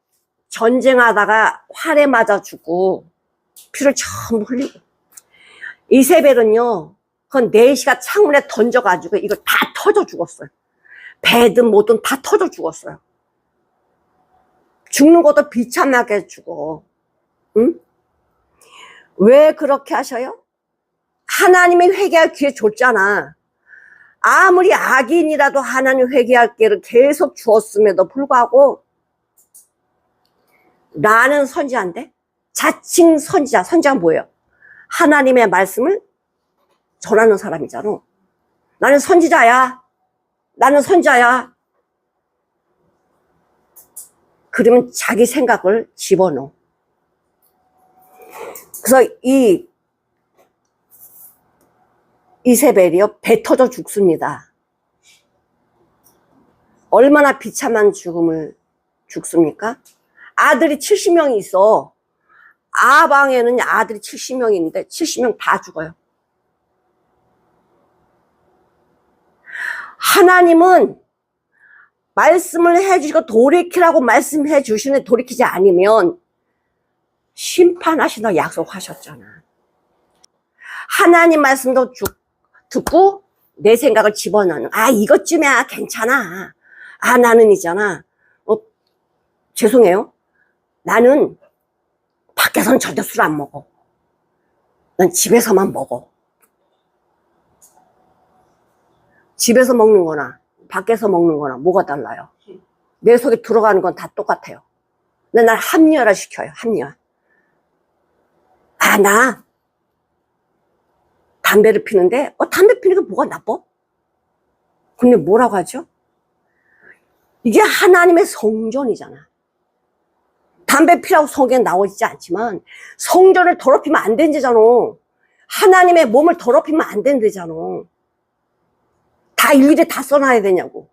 전쟁하다가 활에 맞아 죽고 피를 전부 흘리고, 이세벨은요 그건 내시가 창문에 던져가지고 이거 다 터져 죽었어요. 배든 뭐든 다 터져 죽었어요. 죽는 것도 비참하게 죽어. 응? 왜 그렇게 하셔요? 하나님이 회개할 기회 줬잖아. 아무리 악인이라도 하나님 회개할 기회를 계속 주었음에도 불구하고 나는 선지자인데, 자칭 선지자가 뭐예요? 하나님의 말씀을 전하는 사람이잖아. 나는 선지자야. 그러면 자기 생각을 집어넣어. 그래서 이세벨이요 배 터져 죽습니다. 얼마나 비참한 죽음을 죽습니까? 아들이 70명이 있어. 아방에는 아들이 70명이 있는데 70명 다 죽어요. 하나님은 말씀을 해주시고 돌이키라고 말씀해 주시는데 돌이키지 않으면 심판하신다고 약속하셨잖아. 하나님 말씀도 듣고 내 생각을 집어넣는, 이것쯤이야 괜찮아. 나는 있잖아, 죄송해요, 나는 밖에서는 절대 술 안 먹어. 난 집에서만 먹어. 집에서 먹는 거나 밖에서 먹는 거나 뭐가 달라요? 내 속에 들어가는 건 다 똑같아요. 근데 날 합리화를 시켜요. 합리화. 나 담배를 피는데 담배 피는 게 뭐가 나빠? 근데 뭐라고 하죠? 이게 하나님의 성전이잖아. 담배 피라고 성경에 나오지 않지만 성전을 더럽히면 안 된대잖아. 하나님의 몸을 더럽히면 안 된대잖아. 다 일일이 다 써놔야 되냐고.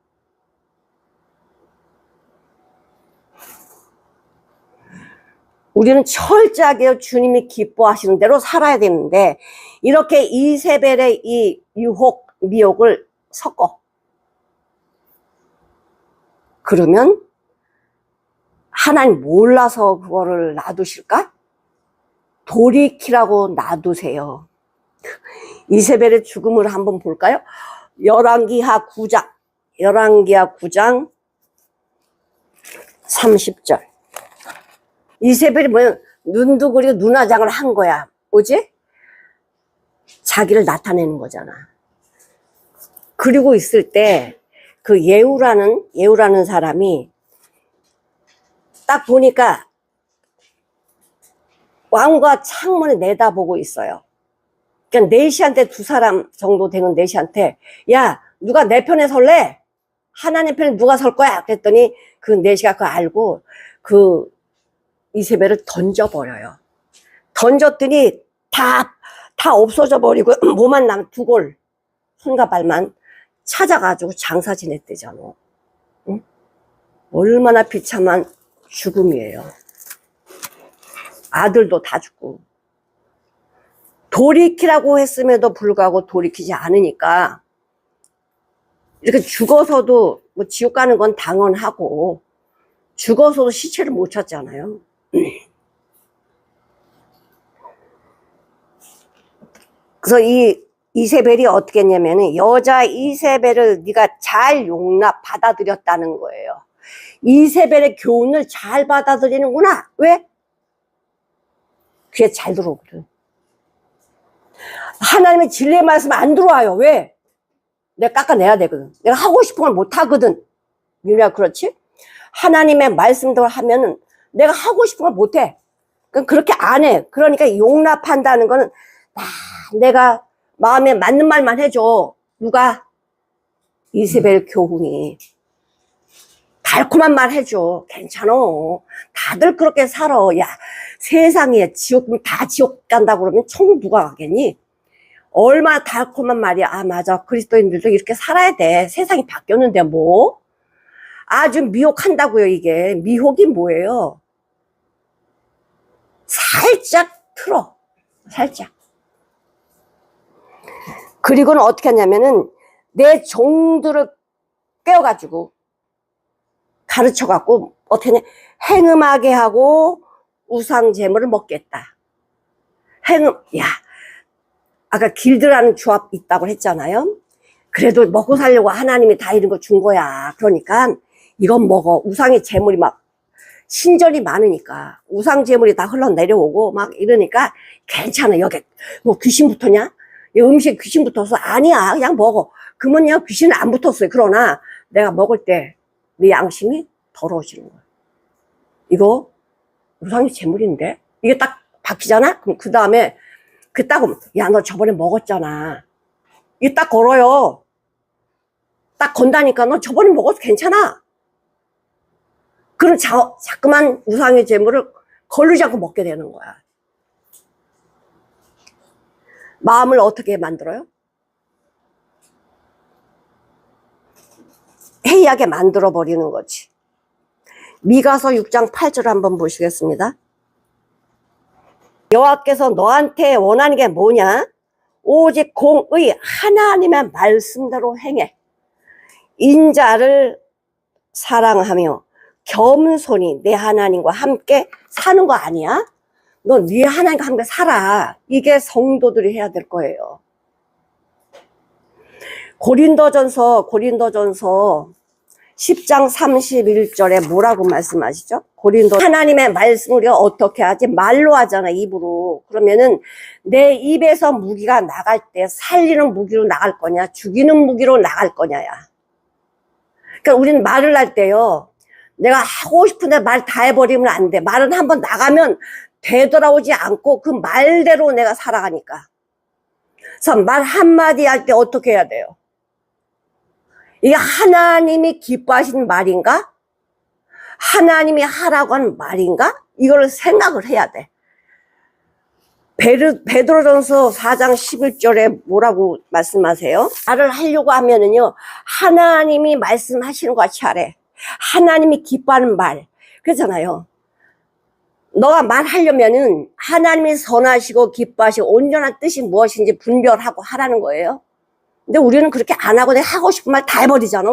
우리는 철저하게 주님이 기뻐하시는 대로 살아야 되는데 이렇게 이세벨의 이 유혹, 미혹을 섞어. 그러면 하나님 몰라서 그거를 놔두실까? 돌이키라고 놔두세요. 이세벨의 죽음을 한번 볼까요? 열왕기하 9장 30절. 이세벨이 뭐야? 눈도 그리고 눈화장을 한 거야. 뭐지? 자기를 나타내는 거잖아. 그리고 있을 때 그 예후라는 사람이 딱 보니까 왕과 창문에 내다보고 있어요. 그러니까 내시한테 두 사람 정도 되는 내시한테, 야, 누가 내 편에 설래? 하나님 편에 누가 설 거야? 그랬더니 그 내시가 그거 알고 그 이세벨을 던져버려요. 던졌더니 다 없어져 버리고 몸만 남 두 골, 손과 발만 찾아가지고 장사 지냈대잖아. 응? 얼마나 비참한 죽음이에요. 아들도 다 죽고. 돌이키라고 했음에도 불구하고 돌이키지 않으니까 이렇게 죽어서도 뭐 지옥 가는 건 당연하고 죽어서도 시체를 못 찾잖아요. 그래서 이 이세벨이 어떻게 했냐면은 여자 이세벨을 네가 잘 용납 받아들였다는 거예요. 이세벨의 교훈을 잘 받아들이는구나. 왜? 귀에 잘 들어오거든. 하나님의 진리의 말씀 안 들어와요. 왜? 내가 깎아내야 되거든. 내가 하고 싶은 걸 못 하거든. 유리야, 그렇지? 하나님의 말씀대로 하면은 내가 하고 싶은 걸 못 해. 그렇게 안 해. 그러니까 용납한다는 거는 내가 마음에 맞는 말만 해줘. 누가? 이세벨 교훈이. 달콤한 말 해줘. 괜찮아. 다들 그렇게 살아. 야, 세상에 지옥, 다 지옥 간다고 그러면 총 누가 가겠니? 얼마나 달콤한 말이야. 아, 맞아. 그리스도인들도 이렇게 살아야 돼. 세상이 바뀌었는데 뭐? 아주 미혹한다고요, 이게. 미혹이 뭐예요? 살짝 틀어. 살짝. 그리고는 어떻게 하냐면은 내 종들을 깨워가지고 가르쳐갖고 어떻게 하냐. 행음하게 하고 우상제물을 먹겠다. 야, 아까 길드라는 조합 있다고 했잖아요. 그래도 먹고 살려고 하나님이 다 이런 거 준 거야. 그러니까 이건 먹어. 우상의 제물이 막 신전이 많으니까 우상 제물이 다 흘러내려오고 막 이러니까 괜찮아. 여기 뭐 귀신 붙었냐? 이 음식 귀신 붙어서 아니야. 그냥 먹어. 그러면 귀신은 안 붙었어요. 그러나 내가 먹을 때 내 양심이 더러워지는 거야. 이거 우상의 제물인데 이게 딱 바뀌잖아? 그럼 그 다음에 그따고 야, 너 저번에 먹었잖아. 이게 딱 걸어요. 딱 건다니까 너 저번에 먹어도 괜찮아. 그럼 자꾸만 우상의 제물을 거르지 않고 먹게 되는 거야. 마음을 어떻게 만들어요? 해이하게 만들어버리는 거지. 미가서 6장 8절 한번 보시겠습니다. 여호와께서 너한테 원하는 게 뭐냐? 오직 공의 하나님의 말씀대로 행해. 인자를 사랑하며 겸손히 내 하나님과 함께 사는 거 아니야? 너 네 하나님과 함께 살아. 이게 성도들이 해야 될 거예요. 고린도전서 10장 31절에 뭐라고 말씀하시죠? 하나님의 말씀을 우리가 어떻게 하지? 말로 하잖아, 입으로. 그러면은 내 입에서 무기가 나갈 때 살리는 무기로 나갈 거냐, 죽이는 무기로 나갈 거냐야. 그러니까 우리는 말을 할 때요, 내가 하고 싶은데 말 다 해버리면 안 돼. 말은 한번 나가면 되돌아오지 않고 그 말대로 내가 살아가니까. 그래서 말 한마디 할 때 어떻게 해야 돼요? 이게 하나님이 기뻐하시는 말인가? 하나님이 하라고 하는 말인가? 이걸 생각을 해야 돼. 베드로전서 4장 11절에 뭐라고 말씀하세요? 말을 하려고 하면은요, 하나님이 말씀하시는 것 같이 하래. 하나님이 기뻐하는 말. 그렇잖아요. 너가 말하려면은 하나님이 선하시고 기뻐하시고 온전한 뜻이 무엇인지 분별하고 하라는 거예요. 근데 우리는 그렇게 안 하고 내가 하고 싶은 말 다 해버리잖아.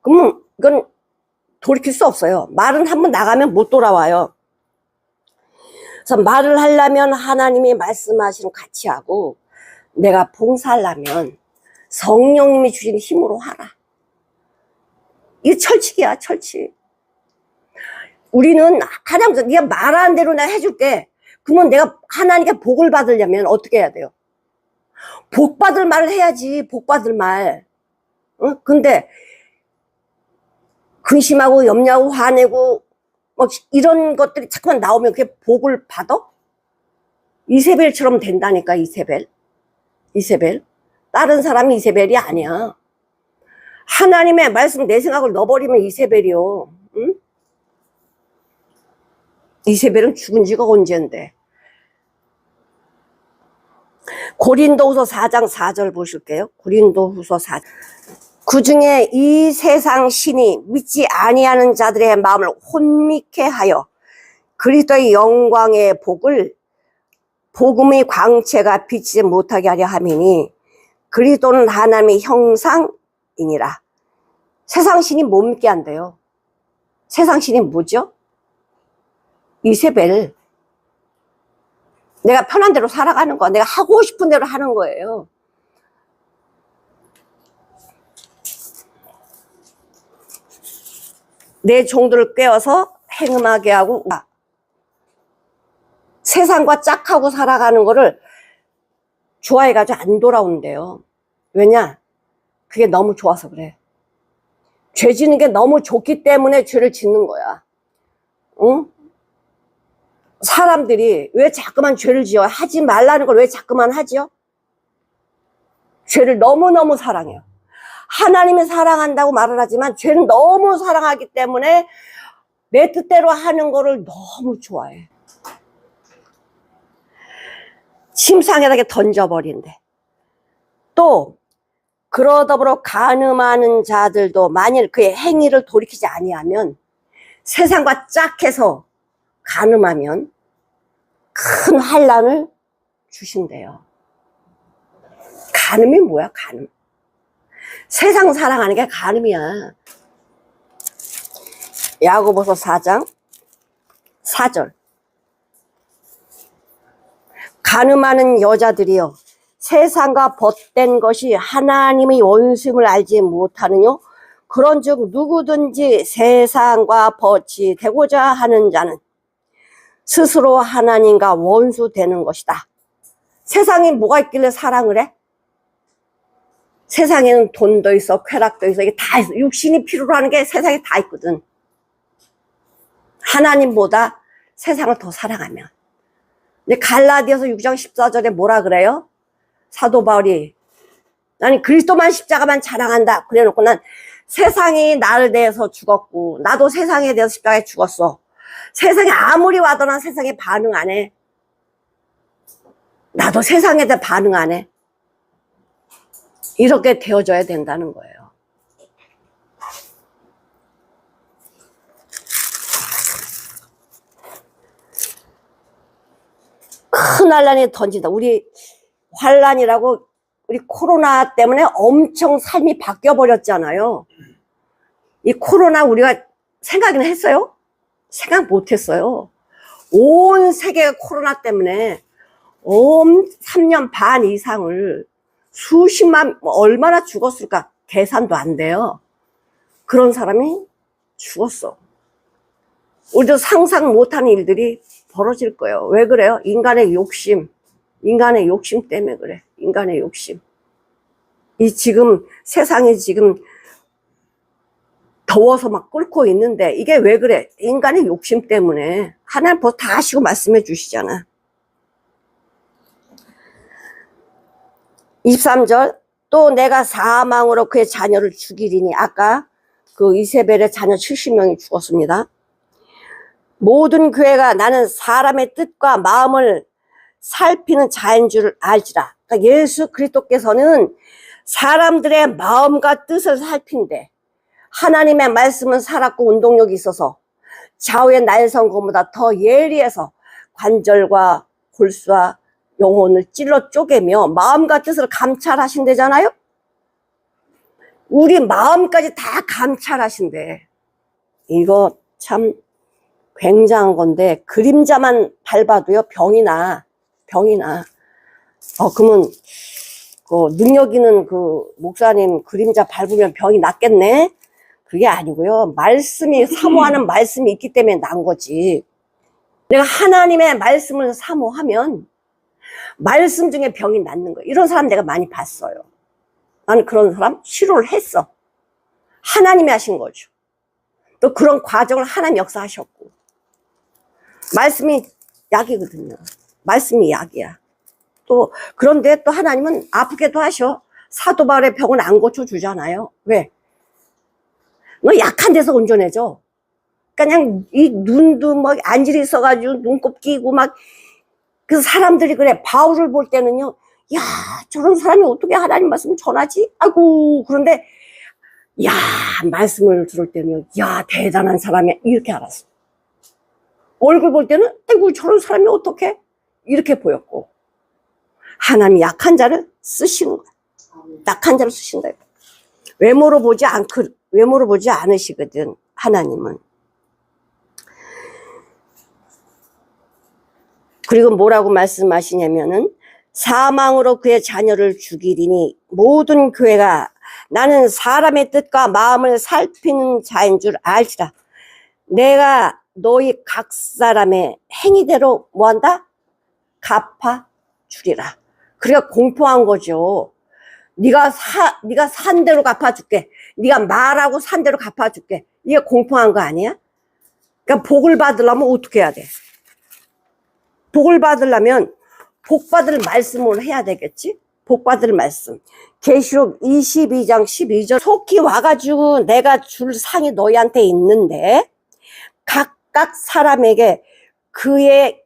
그러면 이건 돌이킬 수 없어요. 말은 한번 나가면 못 돌아와요. 그래서 말을 하려면 하나님이 말씀하시는 같이 하고, 내가 봉사하려면 성령님이 주신 힘으로 하라. 이게 철칙이야, 철칙. 우리는 하나님, 네가 말하는 대로 내가 해줄게. 그러면 내가 하나님께 복을 받으려면 어떻게 해야 돼요? 복 받을 말을 해야지. 복 받을 말. 응? 근데 근심하고 염려하고 화내고 뭐 이런 것들이 자꾸만 나오면 그게 복을 받아? 이세벨처럼 된다니까. 이세벨. 다른 사람이 이세벨이 아니야. 하나님의 말씀 내 생각을 넣어버리면 이세벨이요. 응? 이세벨은 죽은 지가 언젠데. 고린도후서 4장 4절 보실게요. 고린도후서 4장. 그중에 이 세상 신이 믿지 아니하는 자들의 마음을 혼미케 하여 그리스도의 영광의 복음의 광채가 비치지 못하게 하려 함이니 그리스도는 하나님의 형상이니라. 세상 신이 못 믿게 한대요. 세상 신이 뭐죠? 이세벨. 내가 편한 대로 살아가는 거야. 내가 하고 싶은 대로 하는 거예요. 내 종들을 꿰어서 행음하게 하고 세상과 짝하고 살아가는 거를 좋아해가지고 안 돌아온대요. 왜냐? 그게 너무 좋아서 그래. 죄 짓는 게 너무 좋기 때문에 죄를 짓는 거야. 응? 사람들이 왜 자꾸만 죄를 지어? 하지 말라는 걸 왜 자꾸만 하지요? 죄를 너무너무 사랑해요. 하나님이 사랑한다고 말을 하지만 죄는 너무 사랑하기 때문에 내 뜻대로 하는 거를 너무 좋아해. 침상에다가 던져버린대. 또 그러더불어 간음하는 자들도 만일 그의 행위를 돌이키지 아니하면, 세상과 짝해서 간음하면 큰 환난을 주신대요. 간음이 뭐야? 간음. 세상 사랑하는 게 간음이야. 야고보서 4장 4절. 간음하는 여자들이여, 세상과 벗된 것이 하나님의 원수임을 알지 못하느뇨? 그런즉 누구든지 세상과 벗이 되고자 하는 자는 스스로 하나님과 원수 되는 것이다. 세상에 뭐가 있길래 사랑을 해? 세상에는 돈도 있어, 쾌락도 있어, 이게 다 있어. 육신이 필요로 하는 게 세상에 다 있거든. 하나님보다 세상을 더 사랑하면. 근데 갈라디아서 6장 14절에 뭐라 그래요? 사도 바울이 나는 그리스도만 십자가만 자랑한다 그래놓고, 난 세상이 나를 대해서 죽었고 나도 세상에 대해서 십자가에 죽었어. 세상에 아무리 와도 난 세상에 반응 안 해. 나도 세상에 대해 반응 안 해. 이렇게 되어져야 된다는 거예요. 큰 환란이 던진다. 우리 환란이라고, 우리 코로나 때문에 엄청 삶이 바뀌어 버렸잖아요. 이 코로나 우리가 생각이나 했어요? 생각 못 했어요. 온 세계가 코로나 때문에 3년 반 이상을 수십만, 얼마나 죽었을까 계산도 안 돼요. 그런 사람이 죽었어. 우리도 상상 못하는 일들이 벌어질 거예요. 왜 그래요? 인간의 욕심 때문에 그래. 인간의 욕심. 이 지금 세상이 지금 더워서 막 끓고 있는데 이게 왜 그래? 인간의 욕심 때문에. 하나님 벌써 다 하시고 말씀해 주시잖아. 23절. 또 내가 사망으로 그의 자녀를 죽이리니. 아까 그 이세벨의 자녀 70명이 죽었습니다. 모든 교회가 나는 사람의 뜻과 마음을 살피는 자인 줄 알지라. 그러니까 예수 그리스도께서는 사람들의 마음과 뜻을 살핀대. 하나님의 말씀은 살았고 운동력이 있어서 좌우의 날성검보다 더 예리해서 관절과 골수와 영혼을 찔러 쪼개며 마음과 뜻을 감찰하신대잖아요. 우리 마음까지 다 감찰하신대. 이거 참 굉장한 건데, 그림자만 밟아도요 병이 나. 그러면 그 능력 있는 그 목사님 그림자 밟으면 병이 낫겠네? 그게 아니고요. 말씀이, 사모하는 말씀이 있기 때문에 난 거지. 내가 하나님의 말씀을 사모하면 말씀 중에 병이 낫는 거예요. 이런 사람 내가 많이 봤어요. 나는 그런 사람 치료를 했어. 하나님이 하신 거죠. 또 그런 과정을 하나님 역사하셨고. 말씀이 약이거든요. 말씀이 약이야. 또 그런데 또 하나님은 아프게도 하셔. 사도 바울의 병은 안 고쳐주잖아요. 왜? 너 약한 데서 온전해져. 그냥 이 눈도 막 안질이 있어가지고 눈곱 끼고 막, 그 사람들이 그래. 바울을 볼 때는요, 야, 저런 사람이 어떻게 하나님 말씀 전하지? 아이고. 그런데 야, 말씀을 들을 때는요, 야, 대단한 사람이야. 이렇게 알았어. 얼굴 볼 때는 아이고, 저런 사람이 어떻게? 이렇게 보였고. 하나님이 약한 자를 쓰시는 거야. 약한 자를 쓰신다. 외모로 보지 않으시거든, 하나님은. 그리고 뭐라고 말씀하시냐면은, 사망으로 그의 자녀를 죽이리니 모든 교회가 나는 사람의 뜻과 마음을 살피는 자인 줄 알지라. 내가 너희 각 사람의 행위대로 뭐한다? 갚아주리라. 그러니까 공평한 거죠. 네가 산 대로 갚아줄게. 네가 말하고 산 대로 갚아줄게. 이게 공평한 거 아니야? 그러니까 복을 받으려면 어떻게 해야 돼? 복을 받으려면 복 받을 말씀을 해야 되겠지? 복 받을 말씀. 계시록 22장 12절. 속히 와가지고 내가 줄 상이 너희한테 있는데 각각 사람에게 그의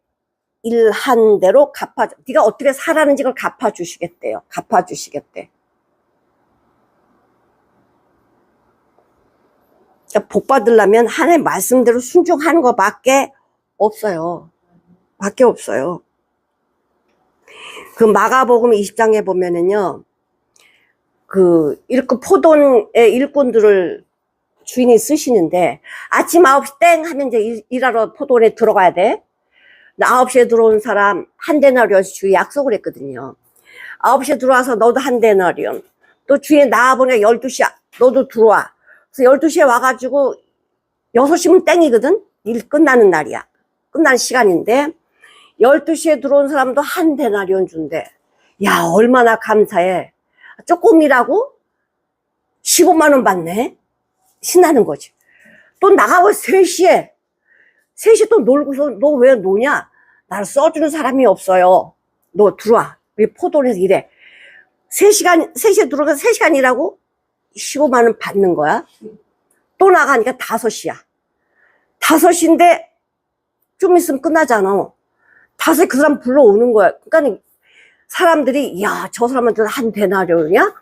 일한 대로 네가 어떻게 살았는지 그걸 갚아주시겠대요. 갚아주시겠대. 그러니까 복 받으려면 하나님 말씀대로 순종하는 것밖에 없어요. 밖에 없어요. 그 마가복음 20장에 보면은요, 그 포도원의 일꾼들을 주인이 쓰시는데 아침 9시 땡 하면 이제 일하러 포도원에 들어가야 돼. 9시에 들어온 사람 한 데나리온 주인 약속을 했거든요. 9시에 들어와서 너도 한 데나리온. 또 주인 나와보니까 12시야. 너도 들어와. 그래서 12시에 와가지고 6시면 땡이거든. 일 끝나는 날이야. 끝나는 시간인데 12시에 들어온 사람도 한 데나리온 준대. 야, 얼마나 감사해. 조금 일하고 15만 원 받네. 신나는 거지. 또 나가고 3시에 또 놀고서 너 왜 노냐? 나를 써주는 사람이 없어요. 너 들어와. 우리 포도원에서 일해. 3시에 들어가서 3시간 일하고 15만 원 받는 거야. 또 나가니까 5시야. 5시인데 좀 있으면 끝나잖아. 5시에 그 사람 불러오는 거야. 그러니까 사람들이 야, 저 사람한테 한 데나리온이야?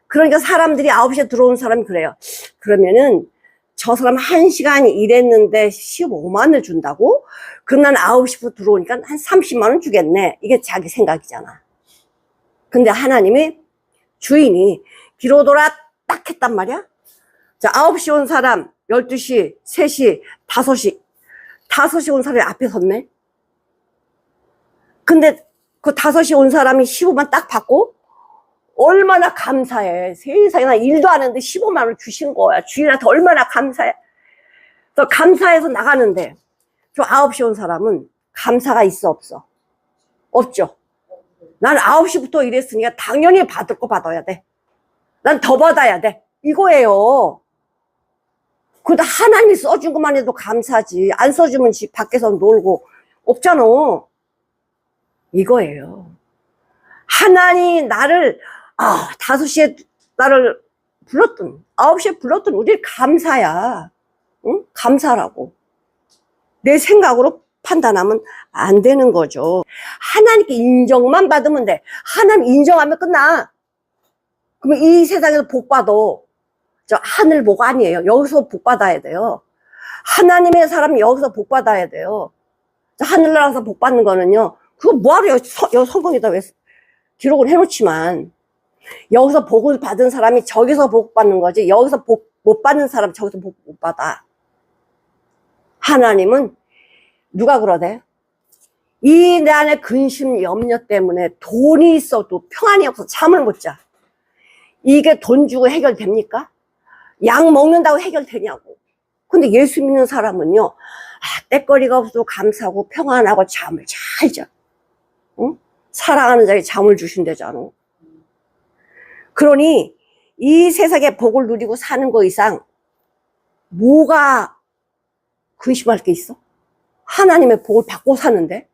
그러니까 사람들이 9시에 들어온 사람이 그래요. 그러면은 저 사람 1시간 일했는데 15만 원을 준다고? 그럼 난 9시부터 들어오니까 한 30만 원 주겠네. 이게 자기 생각이잖아. 근데 하나님이 주인이 기로도라 딱 했단 말이야. 자, 9시 온 사람 12시, 3시, 5시 온 사람이 앞에 섰네. 근데 그 5시 온 사람이 15만 딱 받고 얼마나 감사해. 세상에 나 일도 안 했는데 15만 원 주신 거야. 주인한테 얼마나 감사해. 또 감사해서 나가는데 저 9시 온 사람은 감사가 있어 없어? 없죠. 난 9시부터 일했으니까 당연히 받을 거 받아야 돼. 난 더 받아야 돼. 이거예요. 그래도 하나님이 써준 것만 해도 감사지. 안 써주면 집 밖에서 놀고 없잖아. 이거예요. 하나님 나를 5시에 나를 불렀든 9시에 불렀든 우리 감사야. 응? 감사라고. 내 생각으로 판단하면 안 되는 거죠. 하나님께 인정만 받으면 돼. 하나님 인정하면 끝나. 그러면 이 세상에서 복 받아. 저 하늘 복 아니에요. 여기서 복 받아야 돼요. 하나님의 사람이 여기서 복 받아야 돼요. 하늘나라에서 복 받는 거는요. 그거 뭐하러 여기 성경에다 왜 기록을 해놓지만 여기서 복을 받은 사람이 저기서 복 받는 거지 여기서 복 못 받는 사람이 저기서 복 못 받아. 하나님은 누가 그러대? 이 내 안에 근심 염려 때문에 돈이 있어도 평안이 없어서 잠을 못 자. 이게 돈 주고 해결됩니까? 약 먹는다고 해결되냐고. 근데 예수 믿는 사람은요, 때거리가 없어도 감사하고 평안하고 잠을 잘 자. 응? 사랑하는 자에게 잠을 주신대잖아. 그러니 이 세상에 복을 누리고 사는 거 이상 뭐가 근심할 게 있어? 하나님의 복을 받고 사는데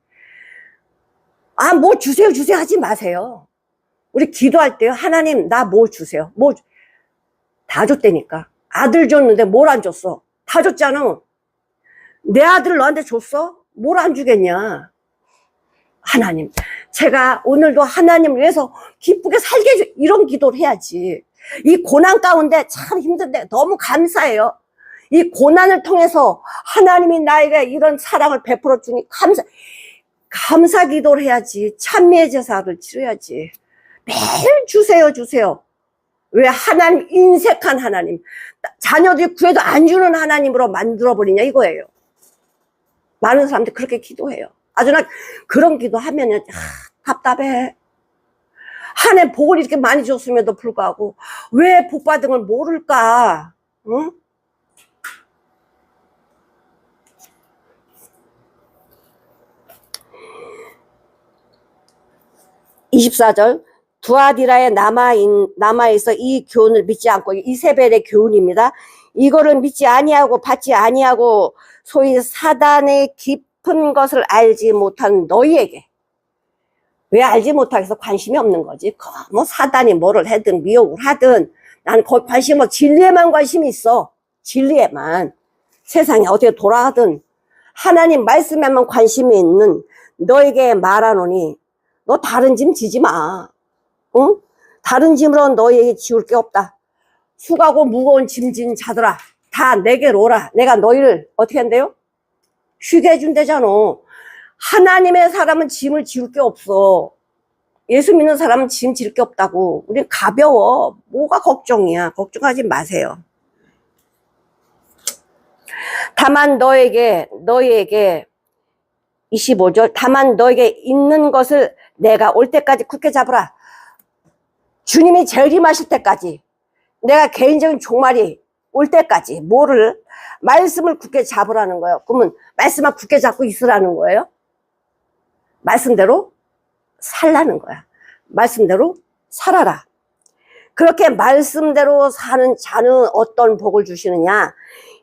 뭐 주세요 하지 마세요. 우리 기도할 때요, 하나님 나 뭐 주세요. 다 줬다니까. 아들 줬는데 뭘 안 줬어? 다 줬잖아. 내 아들 너한테 줬어? 뭘 안 주겠냐. 하나님, 제가 오늘도 하나님을 위해서 기쁘게 살게 해줘. 이런 기도를 해야지. 이 고난 가운데 참 힘든데 너무 감사해요. 이 고난을 통해서 하나님이 나에게 이런 사랑을 베풀어 주니 감사 기도를 해야지. 찬미의 제사를 치러야지. 매일 주세요. 왜 하나님, 인색한 하나님, 자녀들이 구해도 안 주는 하나님으로 만들어버리냐 이거예요. 많은 사람들이 그렇게 기도해요. 아주 나 그런 기도하면은 답답해. 하나님 복을 이렇게 많이 줬음에도 불구하고 왜 복 받은 걸 모를까? 응? 24절 두아디라에 남아있어 이 교훈을 믿지 않고, 이세벨의 교훈입니다. 이거를 믿지 아니하고 받지 아니하고 소위 사단의 깊은 것을 알지 못한 너희에게. 왜 알지 못하겠어? 관심이 없는 거지. 뭐 사단이 뭐를 하든 미혹을 하든 나는 거기 관심 없어. 진리에만 관심이 있어. 진리에만. 세상이 어떻게 돌아가든 하나님 말씀에만 관심이 있는 너에게 말하노니 너 다른 짐 지지 마. 응? 다른 짐으로 너희에게 지울 게 없다. 수고하고 무거운 짐 진 자들아 다 내게로 오라. 내가 너희를 어떻게 한대요? 쉬게 해준대잖아. 하나님의 사람은 짐을 지울 게 없어. 예수 믿는 사람은 짐 질 게 없다고. 우린 가벼워. 뭐가 걱정이야. 걱정하지 마세요. 다만 너희에게 25절 다만 너에게 있는 것을 내가 올 때까지 굳게 잡으라. 주님이 재림하실 때까지, 내가 개인적인 종말이 올 때까지 뭐를? 말씀을 굳게 잡으라는 거예요. 그러면 말씀을 굳게 잡고 있으라는 거예요. 말씀대로 살라는 거야. 말씀대로 살아라. 그렇게 말씀대로 사는 자는 어떤 복을 주시느냐?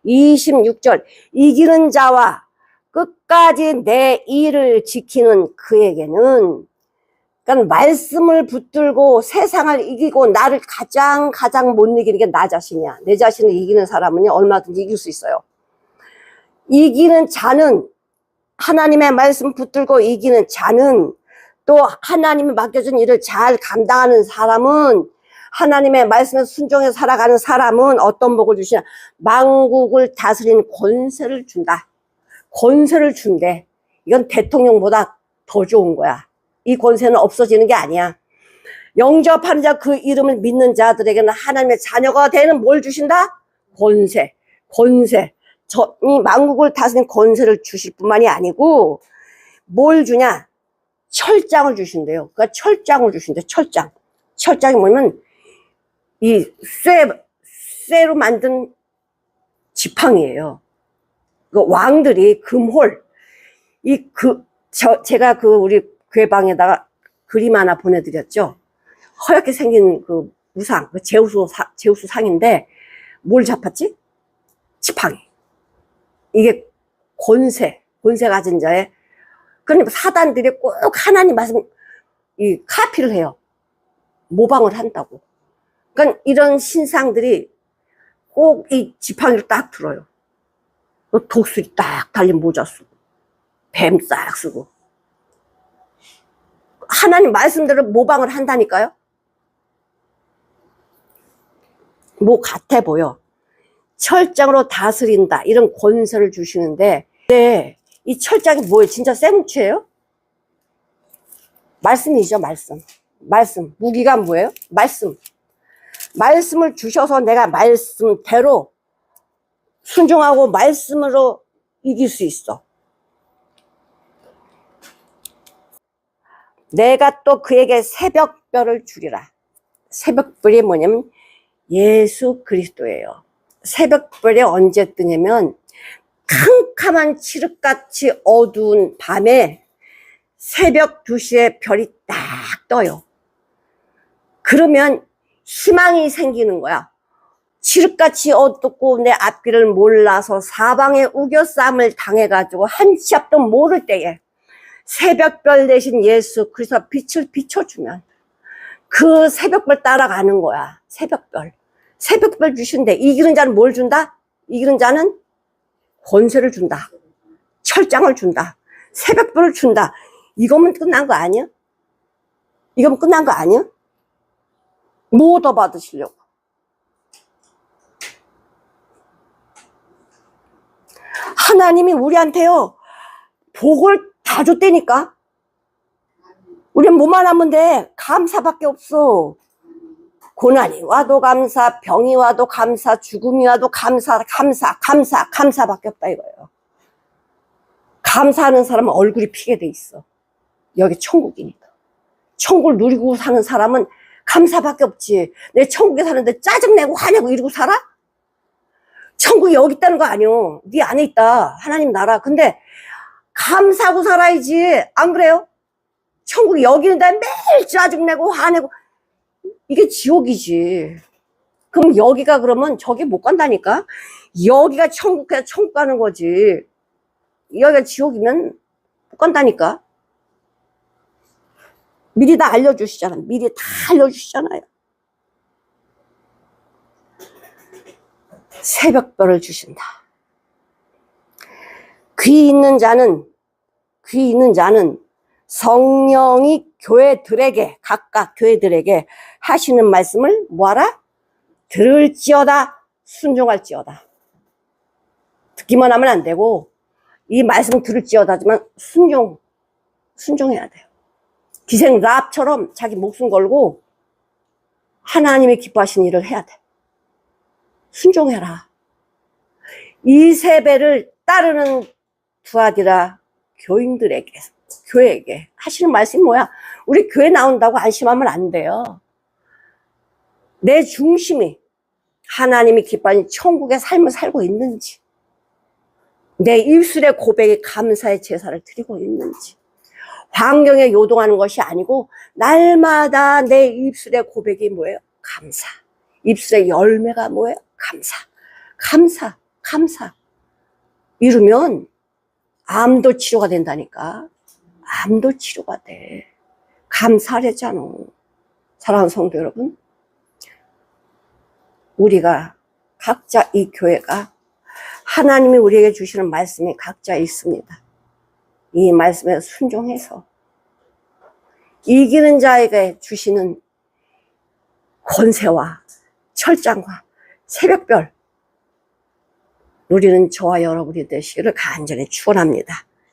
26절 이기는 자와 끝까지 내 일을 지키는 그에게는, 그러니까 말씀을 붙들고 세상을 이기고 나를 가장 못 이기는 게 나 자신이야. 내 자신을 이기는 사람은 얼마든지 이길 수 있어요. 이기는 자는, 하나님의 말씀 붙들고 이기는 자는, 또 하나님이 맡겨준 일을 잘 감당하는 사람은, 하나님의 말씀에 순종해 살아가는 사람은 어떤 복을 주시냐? 만국을 다스리는 권세를 준다. 권세를 준대. 이건 대통령보다 더 좋은 거야. 이 권세는 없어지는 게 아니야. 영접하는 자, 그 이름을 믿는 자들에게는 하나님의 자녀가 되는 뭘 주신다? 권세. 이 만국을 다스리는 권세를 주실 뿐만이 아니고 뭘 주냐? 철장을 주신대요. 그러니까 철장을 주신대. 철장이 뭐냐면 이 쇠로 만든 지팡이에요. 그 왕들이 금홀, 제가 우리 교회방에다가 그림 하나 보내드렸죠. 허옇게 생긴 그 우상, 그 제우스 상인데 뭘 잡았지? 지팡이. 이게 권세 가진 자의, 그러니까 사단들이 꼭 하나님 말씀 카피를 해요. 모방을 한다고. 그러니까 이런 신상들이 꼭 이 지팡이를 딱 들어요. 독수리 딱 달린 모자 쓰고 뱀 싹 쓰고 하나님 말씀대로 모방을 한다니까요. 뭐 같아 보여. 철장으로 다스린다 이런 권세를 주시는데, 네, 이 철장이 뭐예요? 진짜 쇠뭉치예요? 말씀이죠. 말씀. 무기가 뭐예요? 말씀을 주셔서 내가 말씀대로 순종하고 말씀으로 이길 수 있어. 내가 또 그에게 새벽별을 주리라. 새벽별이 뭐냐면 예수 그리스도예요. 새벽별이 언제 뜨냐면 캄캄한 칠흑같이 어두운 밤에 새벽 2시에 별이 딱 떠요. 그러면 희망이 생기는 거야. 칠흑같이 어둡고 내 앞길을 몰라서 사방에 우겨쌈을 당해가지고 한치 앞도 모를 때에 새벽별 대신 예수 그리스도 빛을 비춰주면 그 새벽별 따라가는 거야. 새벽별 주신대. 이기는 자는 뭘 준다? 이기는 자는 권세를 준다. 철장을 준다. 새벽별을 준다. 이거면 끝난 거 아니야? 뭐 더 받으시려고? 하나님이 우리한테요 복을 다 줬다니까. 우린 뭐만 하면 돼. 감사밖에 없어. 고난이 와도 감사, 병이 와도 감사, 죽음이 와도 감사밖에 없다 이거예요. 감사하는 사람은 얼굴이 피게 돼 있어. 여기 천국이니까. 천국을 누리고 사는 사람은 감사밖에 없지. 내 천국에 사는데 짜증내고 화내고 이러고 살아? 천국이 여기 있다는 거 아니요. 네 안에 있다. 하나님 나라. 근데 감사하고 살아야지. 안 그래요? 천국이 여기는데 매일 짜증내고 화내고 이게 지옥이지. 그럼 여기가 그러면 저기 못 간다니까? 여기가 천국이야 천국 가는 거지. 여기가 지옥이면 못 간다니까? 미리 다 알려주시잖아요. 미리 다 알려주시잖아요. 새벽별을 주신다. 귀 있는 자는 성령이 교회들에게, 각각 교회들에게 하시는 말씀을 뭐하라? 들을지어다, 순종할지어다. 듣기만 하면 안 되고, 이 말씀 들을지어다지만 순종해야 돼요. 기생 라합처럼 자기 목숨 걸고 하나님이 기뻐하시는 일을 해야 돼. 순종해라. 이세벨을 따르는 두아디라 교인들에게, 교회에게 하시는 말씀이 뭐야? 우리 교회 나온다고 안심하면 안 돼요. 내 중심이 하나님이 기뻐하는 천국의 삶을 살고 있는지, 내 입술의 고백이 감사의 제사를 드리고 있는지, 환경에 요동하는 것이 아니고 날마다 내 입술의 고백이 뭐예요? 감사. 입술의 열매가 뭐예요? 감사. 이러면 암도 치료가 된다니까. 암도 치료가 돼. 감사하랬잖아. 사랑하는 성도 여러분, 우리가 각자 이 교회가 하나님이 우리에게 주시는 말씀이 각자 있습니다. 이 말씀에 순종해서 이기는 자에게 주시는 권세와 철장과 새벽별 누리는 저와 여러분이 되시기를 간절히 축원합니다.